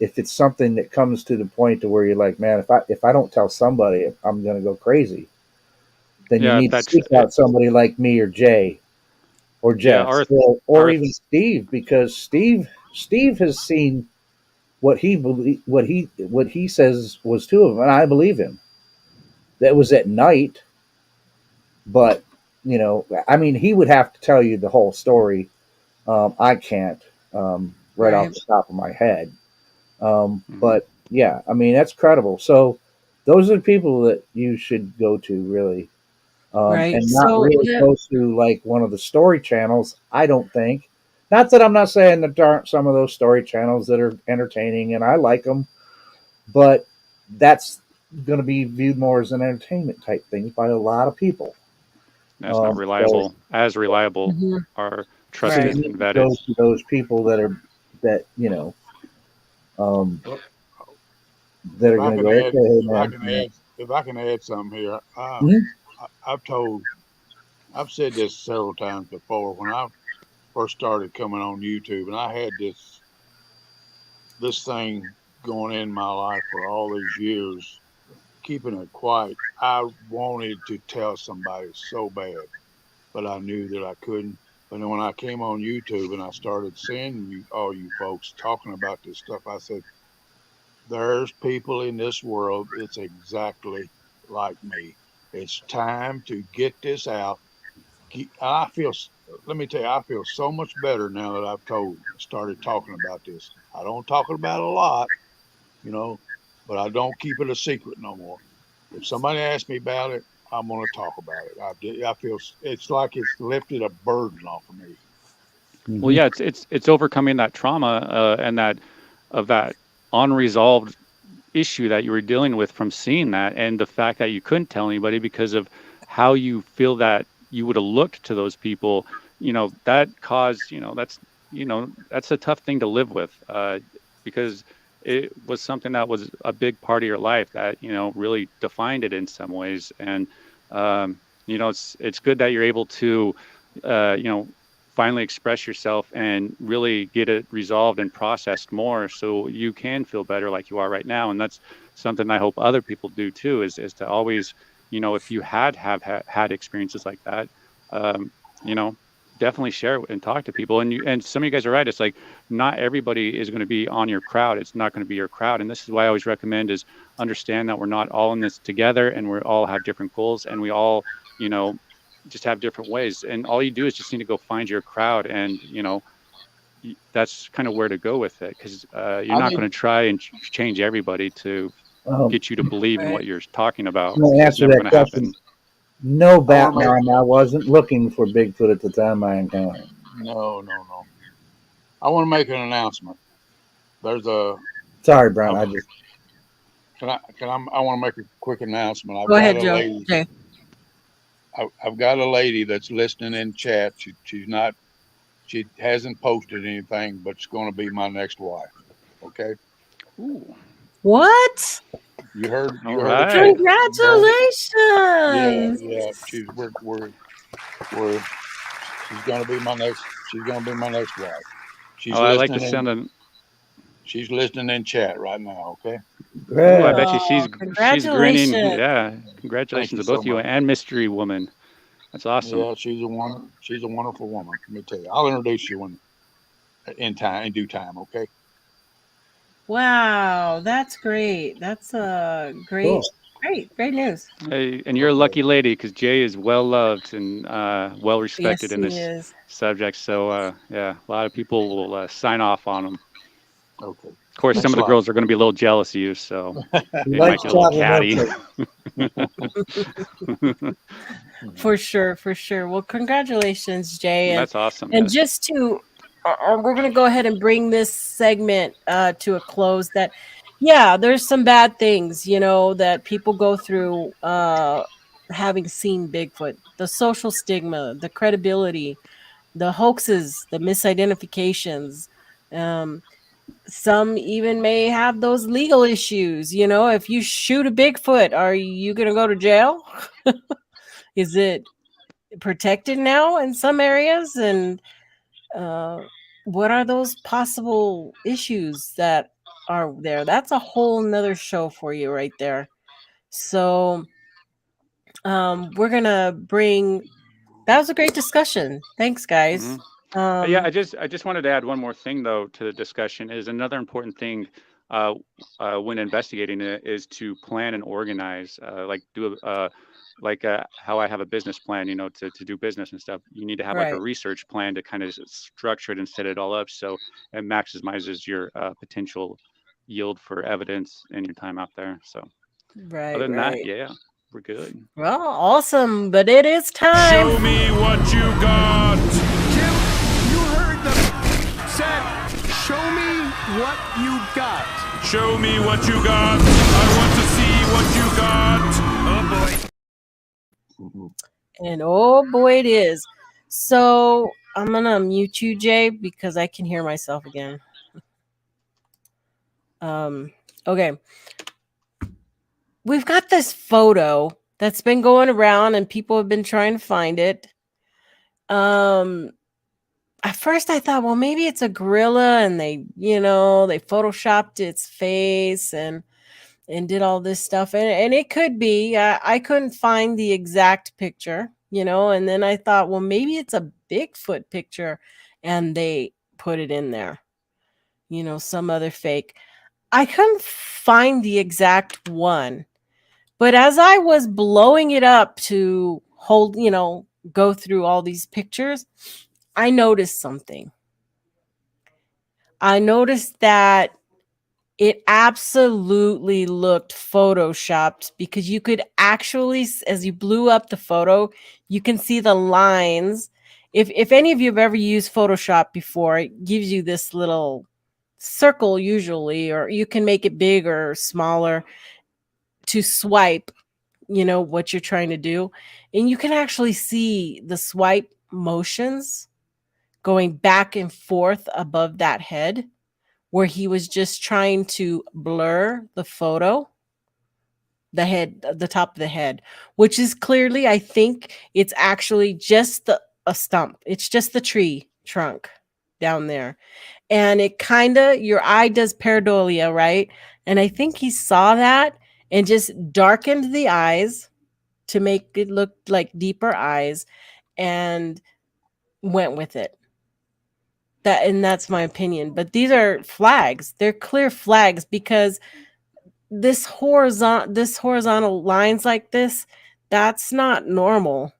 it's something that comes to the point to where you're like, man, if I don't tell somebody, I'm going to go crazy, then you Yeah, need to seek out somebody like me or Jay or Jeff or even Steve, because Steve has seen what he says was two of them, and I believe him. That was at night, but I mean, he would have to tell you the whole story. I can't right off the top of my head. But yeah, I mean, that's credible. So those are the people that you should go to, really. And not really go to like one of the story channels, I don't think. Not that I'm not saying that there aren't some of those story channels that are entertaining and I like them, but that's going to be viewed more as an entertainment type thing by a lot of people. That's not reliable. As reliable are trusted and vetted. Goes to those people that are that that are going to go. Okay, if I can add something here, I've said this several times before. When I first started coming on YouTube, and I had this thing going in my life for all these years, keeping it quiet. I wanted to tell somebody so bad, but I knew that I couldn't. But then when I came on YouTube and I started seeing all you folks talking about this stuff, I said, there's people in this world, it's exactly like me. It's time to get this out. Let me tell you, I feel so much better now that I've started talking about this. I don't talk about it a lot, but I don't keep it a secret no more. If somebody asks me about it, I'm going to talk about it. I feel it's like it's lifted a burden off of me. Well, yeah, it's overcoming that trauma and that unresolved issue that you were dealing with from seeing that, and the fact that you couldn't tell anybody because of how you feel that you would have looked to those people. That caused that's a tough thing to live with because it was something that was a big part of your life that really defined it in some ways. And it's good that you're able to finally express yourself and really get it resolved and processed more so you can feel better like you are right now. And that's something I hope other people do too, is to always, if you had experiences like that, definitely share and talk to people. And some of you guys are right. It's like, not everybody is going to be on your crowd. It's not going to be your crowd. And this is why I always recommend is understand that we're not all in this together, and we all have different goals, and we all, just have different ways. And all you do is just need to go find your crowd, and that's kind of where to go with it, because you're not going to try and change everybody to get you to believe in what you're talking about. It's never going to happen. No, Batman, I wasn't looking for Bigfoot at the time I encountered. No. I want to make an announcement. There's a. Sorry, Brian. I just. I want to make a quick announcement. Go ahead, Joe. Okay. I've got a lady that's listening in chat. She hasn't posted anything, but she's going to be my next wife. Okay. Ooh. What? You heard? Right. Congratulations! Yeah. She's going to be my next. She's going to be my next wife. She's I like to send them. She's listening in chat right now. Okay. Ooh, I bet you she's congratulations. grinning. Yeah. Congratulations to both you and Mystery Woman. That's awesome. Yeah, she's a wonderful woman. Let me tell you. I'll introduce you in due time. Okay. Wow, that's great. That's great news. Hey, and you're a lucky lady because Jay is well loved and well respected in this subject. So yeah, a lot of people will sign off on him. Okay. Of course, some of the girls are going to be a little jealous of you, so they might get a little catty. For sure. Well, congratulations, Jay. That's awesome. And just to, we're going to go ahead and bring this segment to a close. That, yeah, there's some bad things, that people go through having seen Bigfoot. The social stigma, the credibility, the hoaxes, the misidentifications. Some even may have those legal issues. If you shoot a Bigfoot, are you going to go to jail? Is it protected now in some areas? And what are those possible issues that are there? That's a whole nother show for you right there. So we're going to bring... That was a great discussion. Thanks, guys. Mm-hmm. Yeah, I just wanted to add one more thing though to the discussion. Is another important thing when investigating it is to plan and organize, like do how I have a business plan, to do business and stuff. You need to have like a research plan to kind of structure it and set it all up so it maximizes your potential yield for evidence in your time out there. So other than that, yeah, we're good. Well, awesome, but it is time. Show me what you got. Jim, you heard them said, show me what you got. Show me what you got. I want to see what you got. Oh boy. And oh boy it is. So I'm gonna mute you, Jay, because I can hear myself again. Okay. We've got this photo that's been going around and people have been trying to find it. At first I thought, well, maybe it's a gorilla and they photoshopped its face and did all this stuff. And it could be. I couldn't find the exact picture, and then I thought, well, maybe it's a Bigfoot picture and they put it in there, some other fake. I couldn't find the exact one. But as I was blowing it up to go through all these pictures, I noticed something. I noticed that it absolutely looked photoshopped because you could actually, as you blew up the photo, you can see the lines. If any of you have ever used Photoshop before, it gives you this little circle usually, or you can make it bigger or smaller to swipe, what you're trying to do. And you can actually see the swipe motions going back and forth above that head, where he was just trying to blur the photo, the head, the top of the head, which is clearly, I think it's actually just a stump. It's just the tree trunk down there. And it your eye does pareidolia, right? And I think he saw that and just darkened the eyes to make it look like deeper eyes and went with it. That's my opinion. But these are flags. They're clear flags because this horizontal lines like this, that's not normal.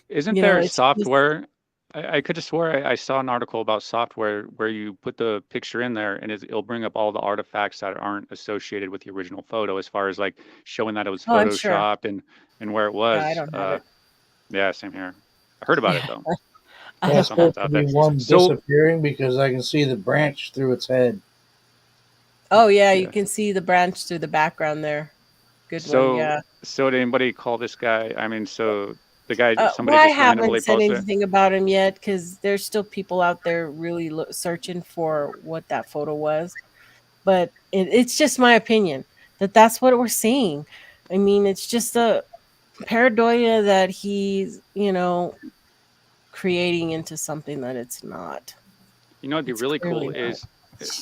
Isn't there software? I could have swore I saw an article about software where you put the picture in there and it'll bring up all the artifacts that aren't associated with the original photo, as far as like showing that it was Photoshopped and where it was. Yeah, I don't have it. Yeah, same here. I heard about it though. That's supposed to out be there. one So disappearing because I can see the branch through its head. Oh yeah, you yeah. can see the branch through the background there. Good one, So yeah. so did anybody call this guy? I mean, so the guy Well, somebody I just haven't randomly said posted it. anything about him yet because there's still people out there really searching for what that photo was. But it's just my opinion that that's what we're seeing. I mean, it's just a paranoia that he's, creating into something that it's not. You know, what'd be It's really clearly cool not.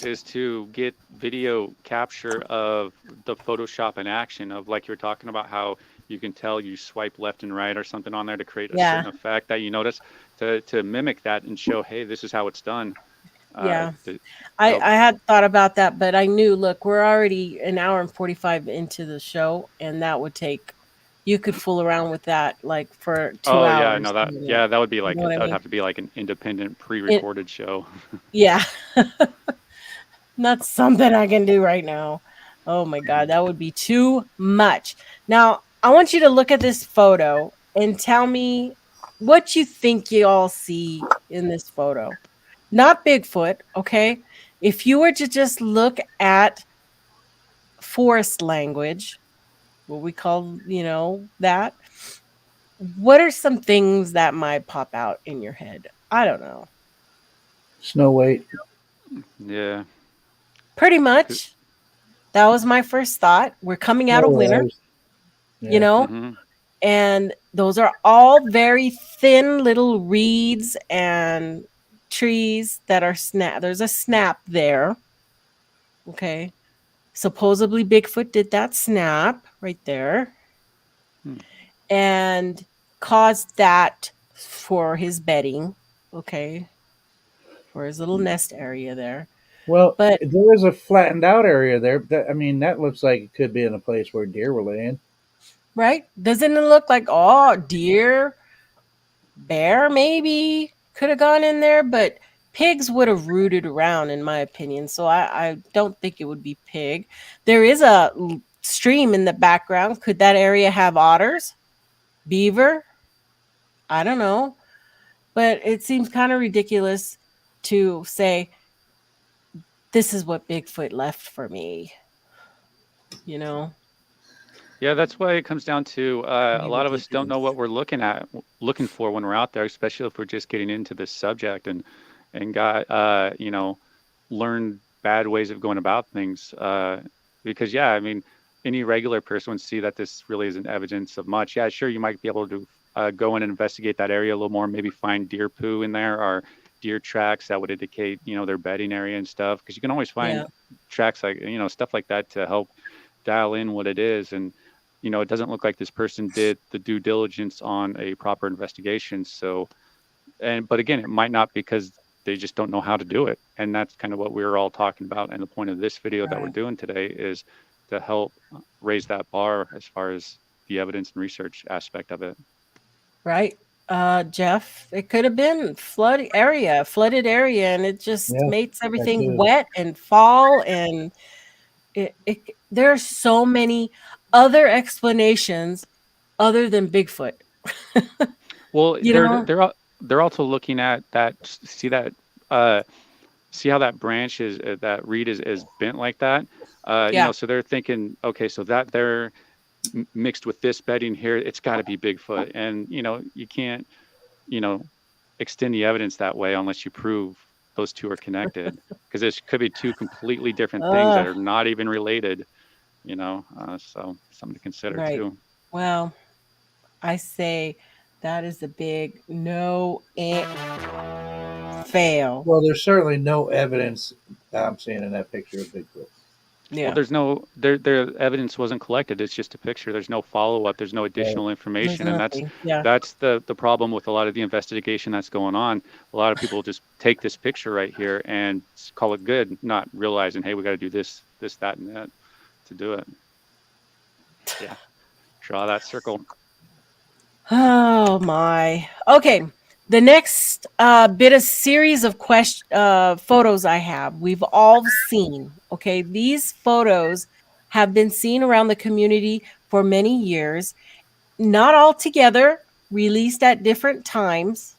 is to get video capture of the Photoshop in action of like you're talking about how you can tell you swipe left and right or something on there to create a Yeah, certain effect that you notice to mimic that and show, hey, this is how it's done. yeah. To I help. I had thought about that, but I knew, look, we're already an hour and 45 into the show, and that would take you could fool around with that like for two Oh yeah, hours no that doing it. yeah that would be You like know what I that would mean? have to be like an independent It pre-recorded show. yeah. Not something I can do right now. Oh my God, that would be too much. Now, I want you to look at this photo and tell me what you think you all see in this photo. Not Bigfoot, okay? If you were to just look at forest language, what we call, that, what are some things that might pop out in your head? I don't know. Snow White. Yeah. Pretty 'Cause- much. That was my first thought. We're coming out of Snow winter, Eyes. you Yeah. know? mhm. And those are all very thin little reeds and trees that are snap. There's a snap there. Okay. Supposedly Bigfoot did that snap right there Hmm. and caused that for his bedding. Okay. For his little nest area there. Well, But there is a flattened out area there. That looks like it could be in a place where deer were laying. right? Doesn't it look like, oh, deer, bear maybe could have gone in there, but pigs would have rooted around, in my opinion. So I don't think it would be pig. There is a stream in the background. Could that area have otters, beaver? I don't know. But it seems kind of ridiculous to say, this is what Bigfoot left for me, you know? Yeah, that's why it comes down to a Pretty lot of us don't know ridiculous. what we're looking for when we're out there, especially if we're just getting into this subject and got learned bad ways of going about things. Because yeah, I mean, any regular person would see that this really isn't evidence of much. Yeah, sure, you might be able to go in and investigate that area a little more, maybe find deer poo in there or deer tracks that would indicate their bedding area and stuff. Because you can always Yeah, find tracks like stuff like that to help dial in what it is. And it doesn't look like this person did the due diligence on a proper investigation. So, but again, it might not because they just don't know how to do it. And that's kind of what we were all talking about. And the point of this video that we're right. doing today is to help raise that bar as far as the evidence and research aspect of it. Right. Jeff, it could have been flooded area, and it just Yeah, makes that everything too. wet and fall. And there are so many other explanations other than Bigfoot. Well, You know? they're also looking at that. Uh, see how that branch is that reed is bent like that. Yeah. So they're thinking, okay, so that they're mixed with this bedding here, it's got to be Bigfoot. And you can't extend the evidence that way unless you prove those two are connected, because this could be two completely different things that Uh, are not even related. So something to consider right. too. Well, I say that is a big no fail. Well, there's certainly no evidence that I'm seeing in that picture of Bigfoot. Well, Yeah. there's no their evidence wasn't collected. It's just a picture. There's no follow-up. There's no additional There's information, and nothing. Yeah. that's the problem with a lot of the investigation that's going on. A lot of people just take this picture right here and call it good, not realizing, hey, we got to do this, that, and that to do it. Yeah, draw that circle. Oh my. Okay. The next bit of series of photos I have, we've all seen. Okay, these photos have been seen around the community for many years, not all together, released at different times.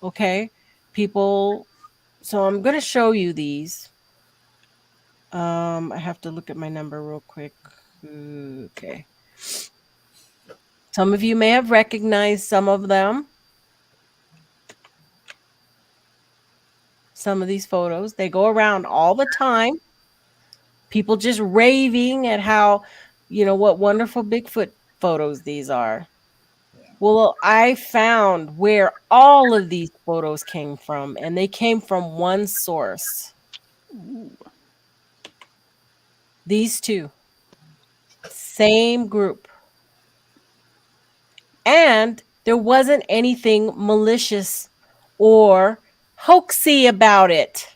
Okay, people. So I'm going to show you these. I have to look at my number real quick. Okay. Some of you may have recognized some of them. Some of these photos, they go around all the time. People just raving at how, what wonderful Bigfoot photos these are. Well, I found where all of these photos came from, and they came from one source. Ooh. These two. Same group. And there wasn't anything malicious or hoaxy about it.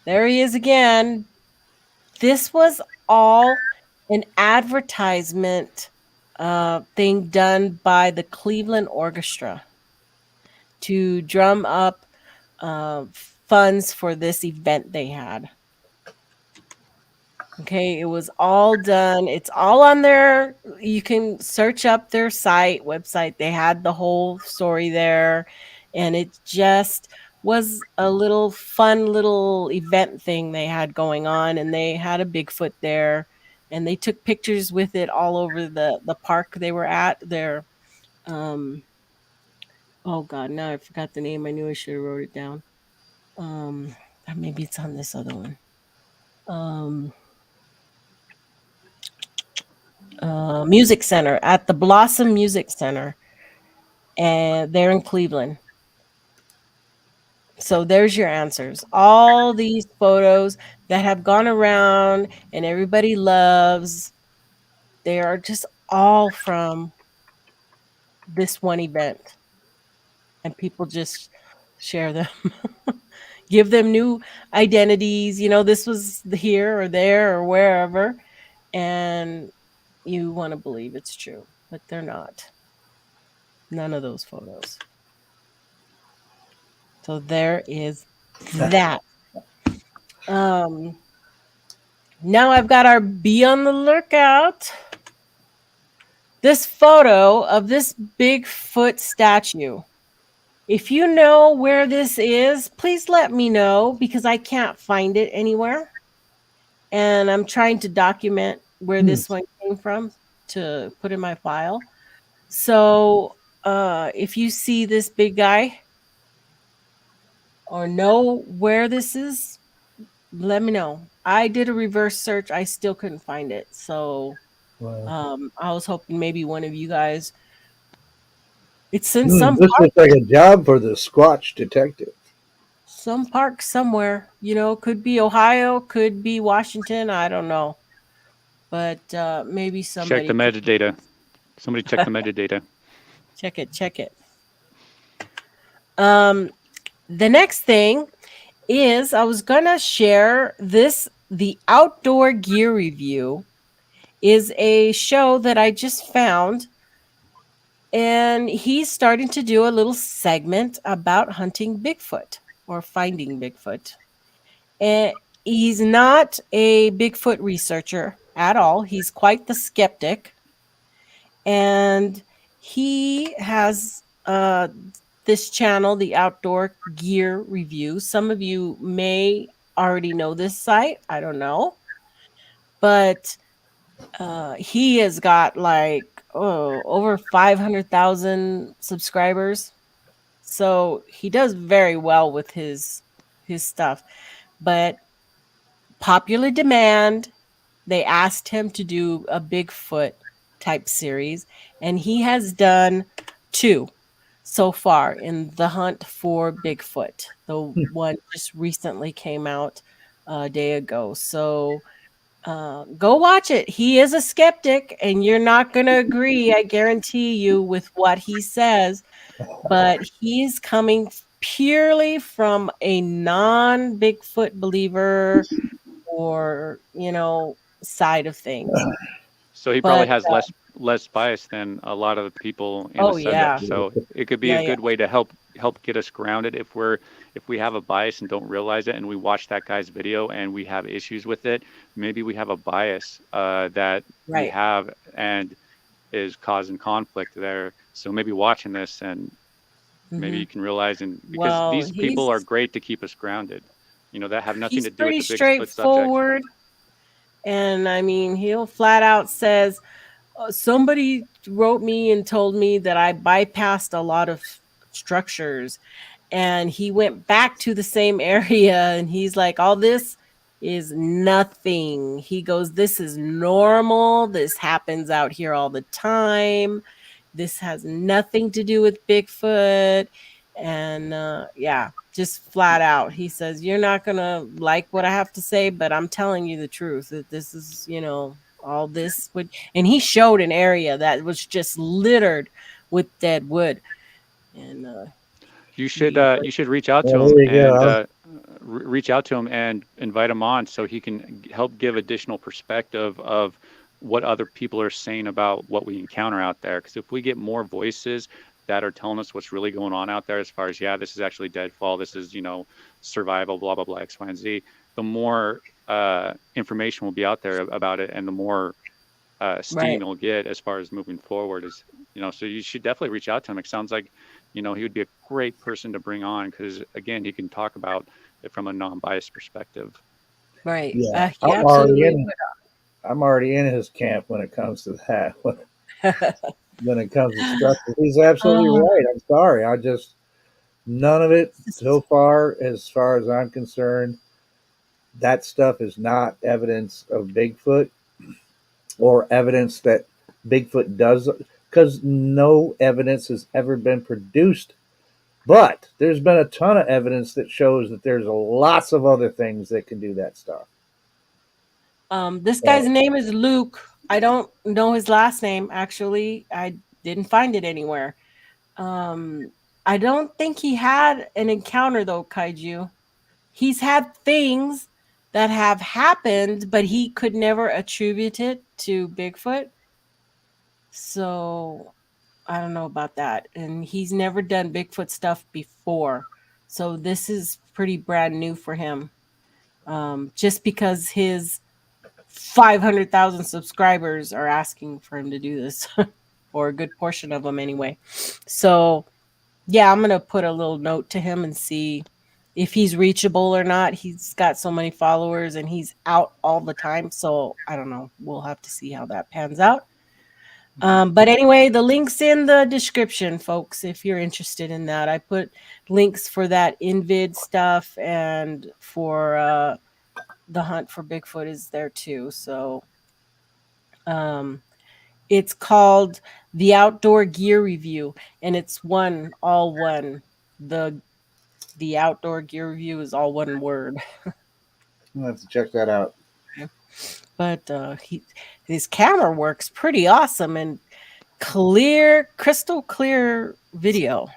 There he is again. This was all an advertisement thing done by the Cleveland Orchestra to drum up funds for this event they had. Okay, it was all done. It's all on their, you can search up their website. They had the whole story there, and it just was a little fun little event thing they had going on, and they had a Bigfoot there, and they took pictures with it all over the park they were at there. Oh God, now I forgot the name. I knew I should have wrote it down. Maybe it's on this other one. Music Center, at the Blossom Music Center, and they're in Cleveland. So there's your answers. All these photos that have gone around and everybody loves, they are just all from this one event. And people just share them. Give them new identities. This was here or there or wherever. And you want to believe it's true, but they're not. None of those photos. So there is that. Now I've got our be on the lookout. This photo of this Bigfoot statue. If you know where this is, please let me know, because I can't find it anywhere. And I'm trying to document where this one came from to put in my file. So if you see this big guy or know where this is, let me know. I did a reverse search. I still couldn't find it. So I was hoping maybe one of you guys. It's in some This park. looks like a job for the Squatch detective. Some park somewhere. Could be Ohio, could be Washington. I don't know. But maybe somebody. Check the metadata. Somebody check the metadata. Check it. The next thing is I was gonna share this. The Outdoor Gear Review is a show that I just found, and he's starting to do a little segment about hunting Bigfoot or finding Bigfoot. And he's not a Bigfoot researcher at all. He's quite the skeptic, and he has this channel, the Outdoor Gear Review. Some of you may already know this site. I don't know. But he has got over 500,000 subscribers. So he does very well with his stuff. But popular demand, they asked him to do a Bigfoot type series, and he has done 2 so far in the hunt for Bigfoot. The one just recently came out a day ago. So go watch it. He is a skeptic, and you're not going to agree, I guarantee you, with what he says. But he's coming purely from a non-Bigfoot believer or, side of things. So he probably has less bias than a lot of the people in the subject. Yeah. So it could be a good way to help get us grounded if we have a bias and don't realize it, and we watch that guy's video and we have issues with it. Maybe we have a bias that we have, and is causing conflict there. So maybe watching this and maybe you can realize, and because these people are great to keep us grounded, that have nothing to do with the Bigfoot subject. Straightforward. And I mean, he'll flat out says, somebody wrote me and told me that I bypassed a lot of structures, and he went back to the same area and he's like, all this is nothing. He goes, this is normal. This happens out here all the time. This has nothing to do with Bigfoot. And just flat out, he says, you're not going to like what I have to say, but I'm telling you the truth, that this is, all this would. And he showed an area that was just littered with dead wood. And you should reach out to him and reach out to him and invite him on so he can help give additional perspective of what other people are saying about what we encounter out there. Because if we get more voices that are telling us what's really going on out there, as far as, this is actually deadfall, this is, survival, blah, blah, blah, X, Y, and Z, the more information will be out there about it, and the more steam it'll get as far as moving forward. Is so you should definitely reach out to him. It sounds like he would be a great person to bring on, because again, he can talk about it from a non-biased perspective. Right. Yeah. I'm already in his camp when it comes to that. When it comes to structure, he's absolutely right. I'm sorry. None of it so far as I'm concerned, that stuff is not evidence of Bigfoot or evidence that Bigfoot does, because no evidence has ever been produced. But there's been a ton of evidence that shows that there's lots of other things that can do that stuff. This guy's name is Luke. I don't know his last name, actually. I didn't find it anywhere. I don't think he had an encounter, though, Kaiju. He's had things that have happened, but he could never attribute it to Bigfoot. So I don't know about that. And he's never done Bigfoot stuff before. So this is pretty brand new for him. Just because his 500,000 subscribers are asking for him to do this, or a good portion of them anyway. So yeah, I'm going to put a little note to him and see if he's reachable or not. He's got so many followers and he's out all the time. So I don't know. We'll have to see how that pans out. But anyway, the link's in the description, folks, if you're interested in that. I put links for that InVid stuff, and for the hunt for Bigfoot is there too. So it's called The Outdoor Gear Review, and it's all one. The Outdoor Gear Review is all one word. I'll have to check that out. But his camera works pretty awesome, and crystal clear video.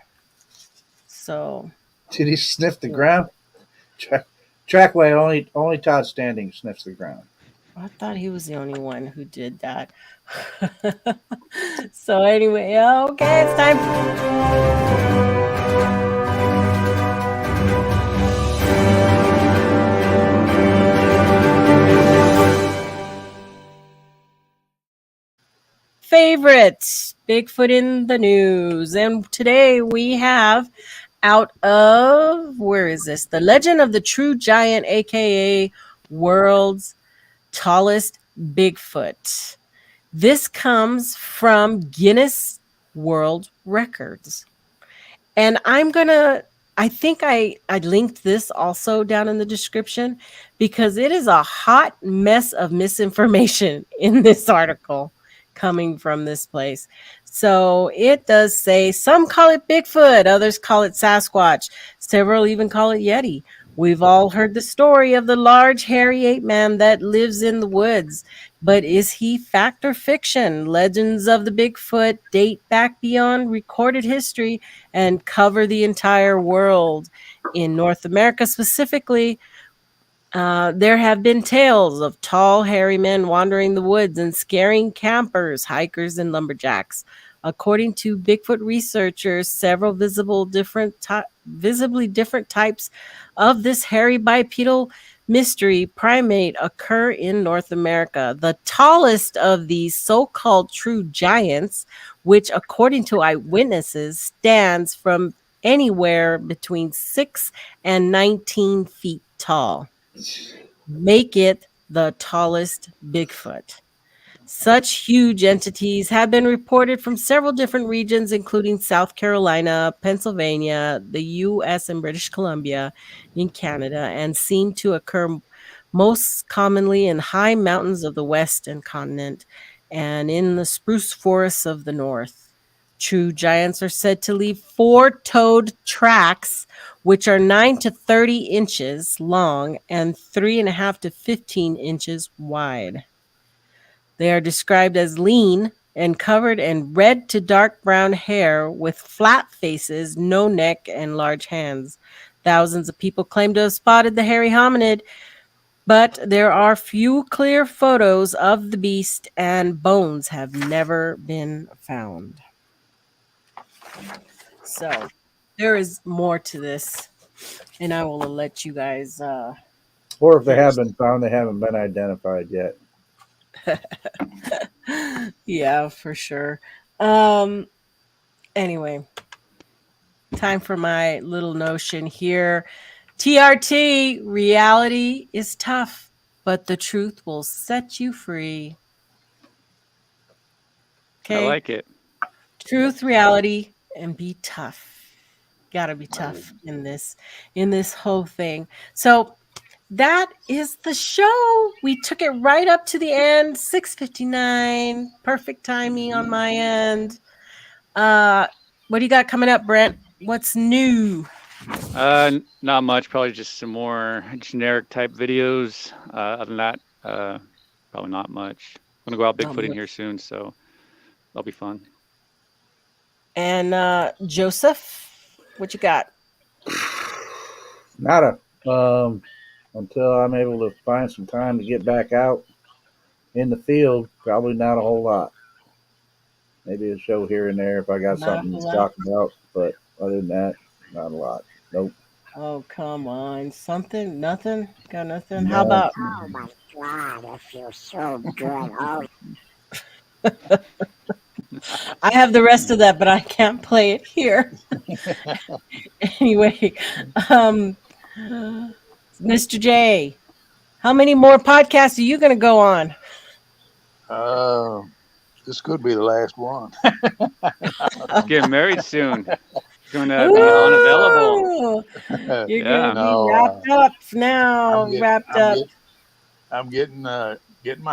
So did he sniff the ground? Trackway, only Todd Standing sniffs the ground. I thought he was the only one who did that. So anyway, okay, it's time. Favorites, Bigfoot in the news. And today we have out of, where is this? The Legend of the True Giant, aka World's Tallest Bigfoot. This comes from Guinness World Records. And I think I linked this also down in the description, because it is a hot mess of misinformation in this article coming from this place. So it does say some call it Bigfoot, others call it Sasquatch, several even call it Yeti. We've all heard the story of the large hairy ape man that lives in the woods, but is he fact or fiction? Legends of the Bigfoot date back beyond recorded history and cover the entire world. In North America specifically, there have been tales of tall, hairy men wandering the woods and scaring campers, hikers, and lumberjacks. According to Bigfoot researchers, several visibly different types of this hairy bipedal mystery primate occur in North America. The tallest of these so-called true giants, which according to eyewitnesses stands from anywhere between 6 and 19 feet tall, make it the tallest Bigfoot. Such huge entities have been reported from several different regions, including South Carolina, Pennsylvania, the U.S., and British Columbia in Canada, and seem to occur most commonly in high mountains of the western continent and in the spruce forests of the north. True giants are said to leave four-toed tracks, which are 9 to 30 inches long and 3.5 to 15 inches wide. They are described as lean and covered in red to dark brown hair with flat faces, no neck, and large hands. Thousands of people claim to have spotted the hairy hominid, but there are few clear photos of the beast, and bones have never been found. So there is more to this, and I will let you guys. Or if they have been found, they haven't been identified yet. Yeah, for sure. Anyway, time for my little notion here. TRT, reality is tough, but the truth will set you free. Okay. I like it. Truth, reality, and be tough. Gotta be tough in this whole thing. So that is the show. We took it right up to the end, 6:59. Perfect timing on my end. What do you got coming up, Brent? What's new? Not much. Probably just some more generic type videos. Other than that, probably not much. I'm gonna go out bigfooting here soon, so that'll be fun. And Joseph, what you got? Nada. Until I'm able to find some time to get back out in the field, probably not a whole lot. Maybe a show here and there if I got something to talk about, but other than that, not a lot. Nope. Oh, come on. Something? Nothing? Got nothing? How about... Oh, my God. That feels so good. Oh. I have the rest of that, but I can't play it here. Anyway, Mr. J, how many more podcasts are you going to go on? This could be the last one. Getting married soon. Going to be unavailable. You're going to be wrapped up now. I'm getting my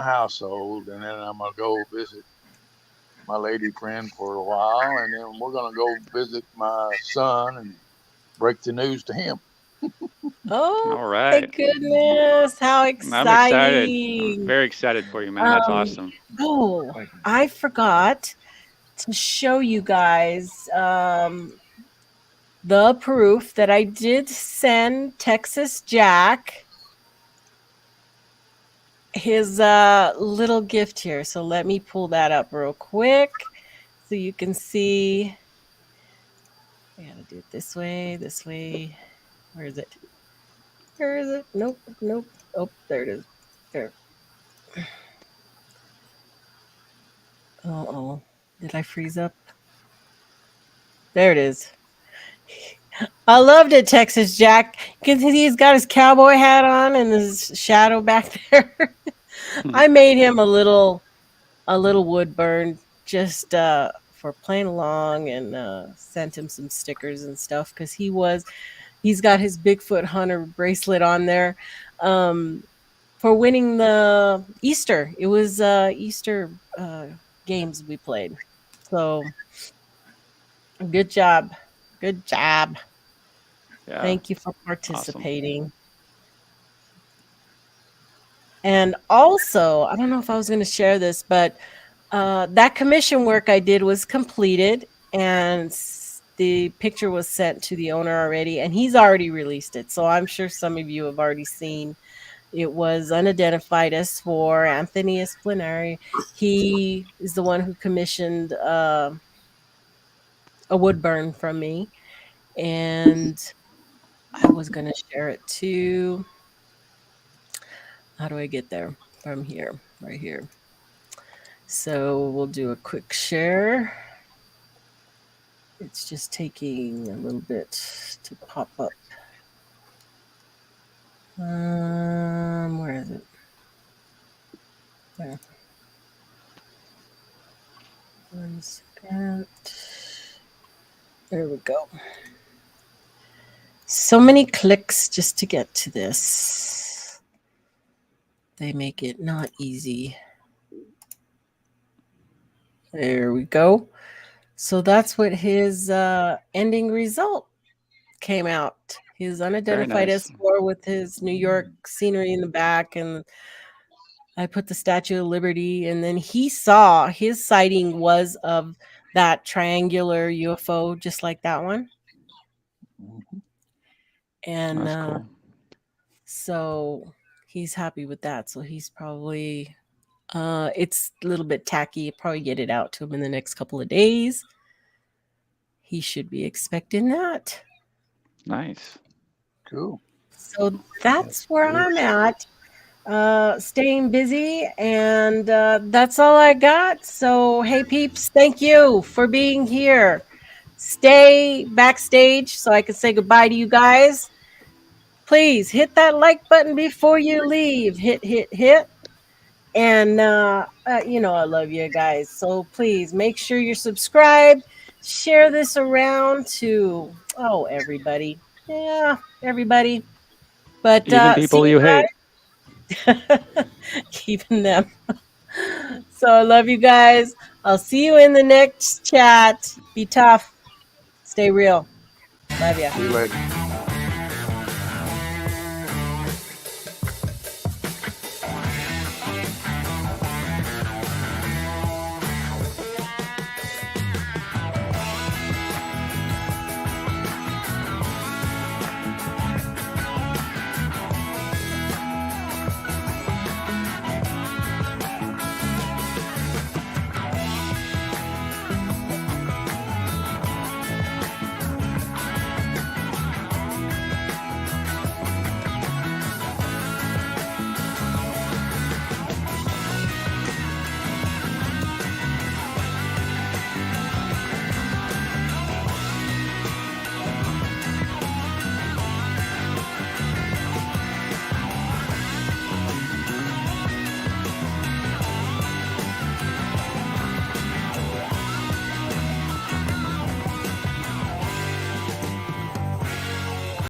household, and then I'm going to go visit my lady friend for a while, and then we're going to go visit my son and break the news to him. Oh, all right. Thank goodness. How exciting. I'm excited. I'm very excited for you, man. That's awesome. Oh, I forgot to show you guys the proof that I did send Texas Jack his little gift here. So let me pull that up real quick so you can see. I gotta do it this way. Where is it? Nope. Oh, there it is. There. Uh-oh. Did I freeze up? There it is. I loved it, Texas Jack. Because he's got his cowboy hat on and his shadow back there. I made him a little wood burn just for playing along, and sent him some stickers and stuff because he's got his Bigfoot hunter bracelet on there for winning the Easter. It was Easter games we played. So good job. Yeah. Thank you for participating. Awesome. And also, I don't know if I was going to share this, but that commission work I did was completed, and the picture was sent to the owner already, and he's already released it. So I'm sure some of you have already seen. It was unidentified S4, Anthony Esplanari. He is the one who commissioned a wood burn from me, and I was going to share it too. How do I get there? From here, right here. So we'll do a quick share. It's just taking a little bit to pop up. Where is it? There. 1 second. There we go. So many clicks just to get to this. They make it not easy. There we go. So that's what his ending result came out. His unidentified nice. S4 with his New York scenery in the back, and I put the Statue of Liberty, and then he saw his sighting was of that triangular UFO, just like that one. And That's cool. So he's happy with that. So he's probably it's a little bit tacky. Probably get it out to him in the next couple of days. He should be expecting that. Nice. Cool. So that's where I'm at. Staying busy, and that's all I got. So hey peeps, thank you for being here. Stay backstage so I can say goodbye to you guys. Please hit that like button before you leave. Hit. And you know I love you guys, so please make sure you're subscribed. Share this around to everybody. Yeah, everybody. But even people see you hate. Keeping them. So I love you guys. I'll see you in the next chat. Be tough. Stay real. Love ya. See you later.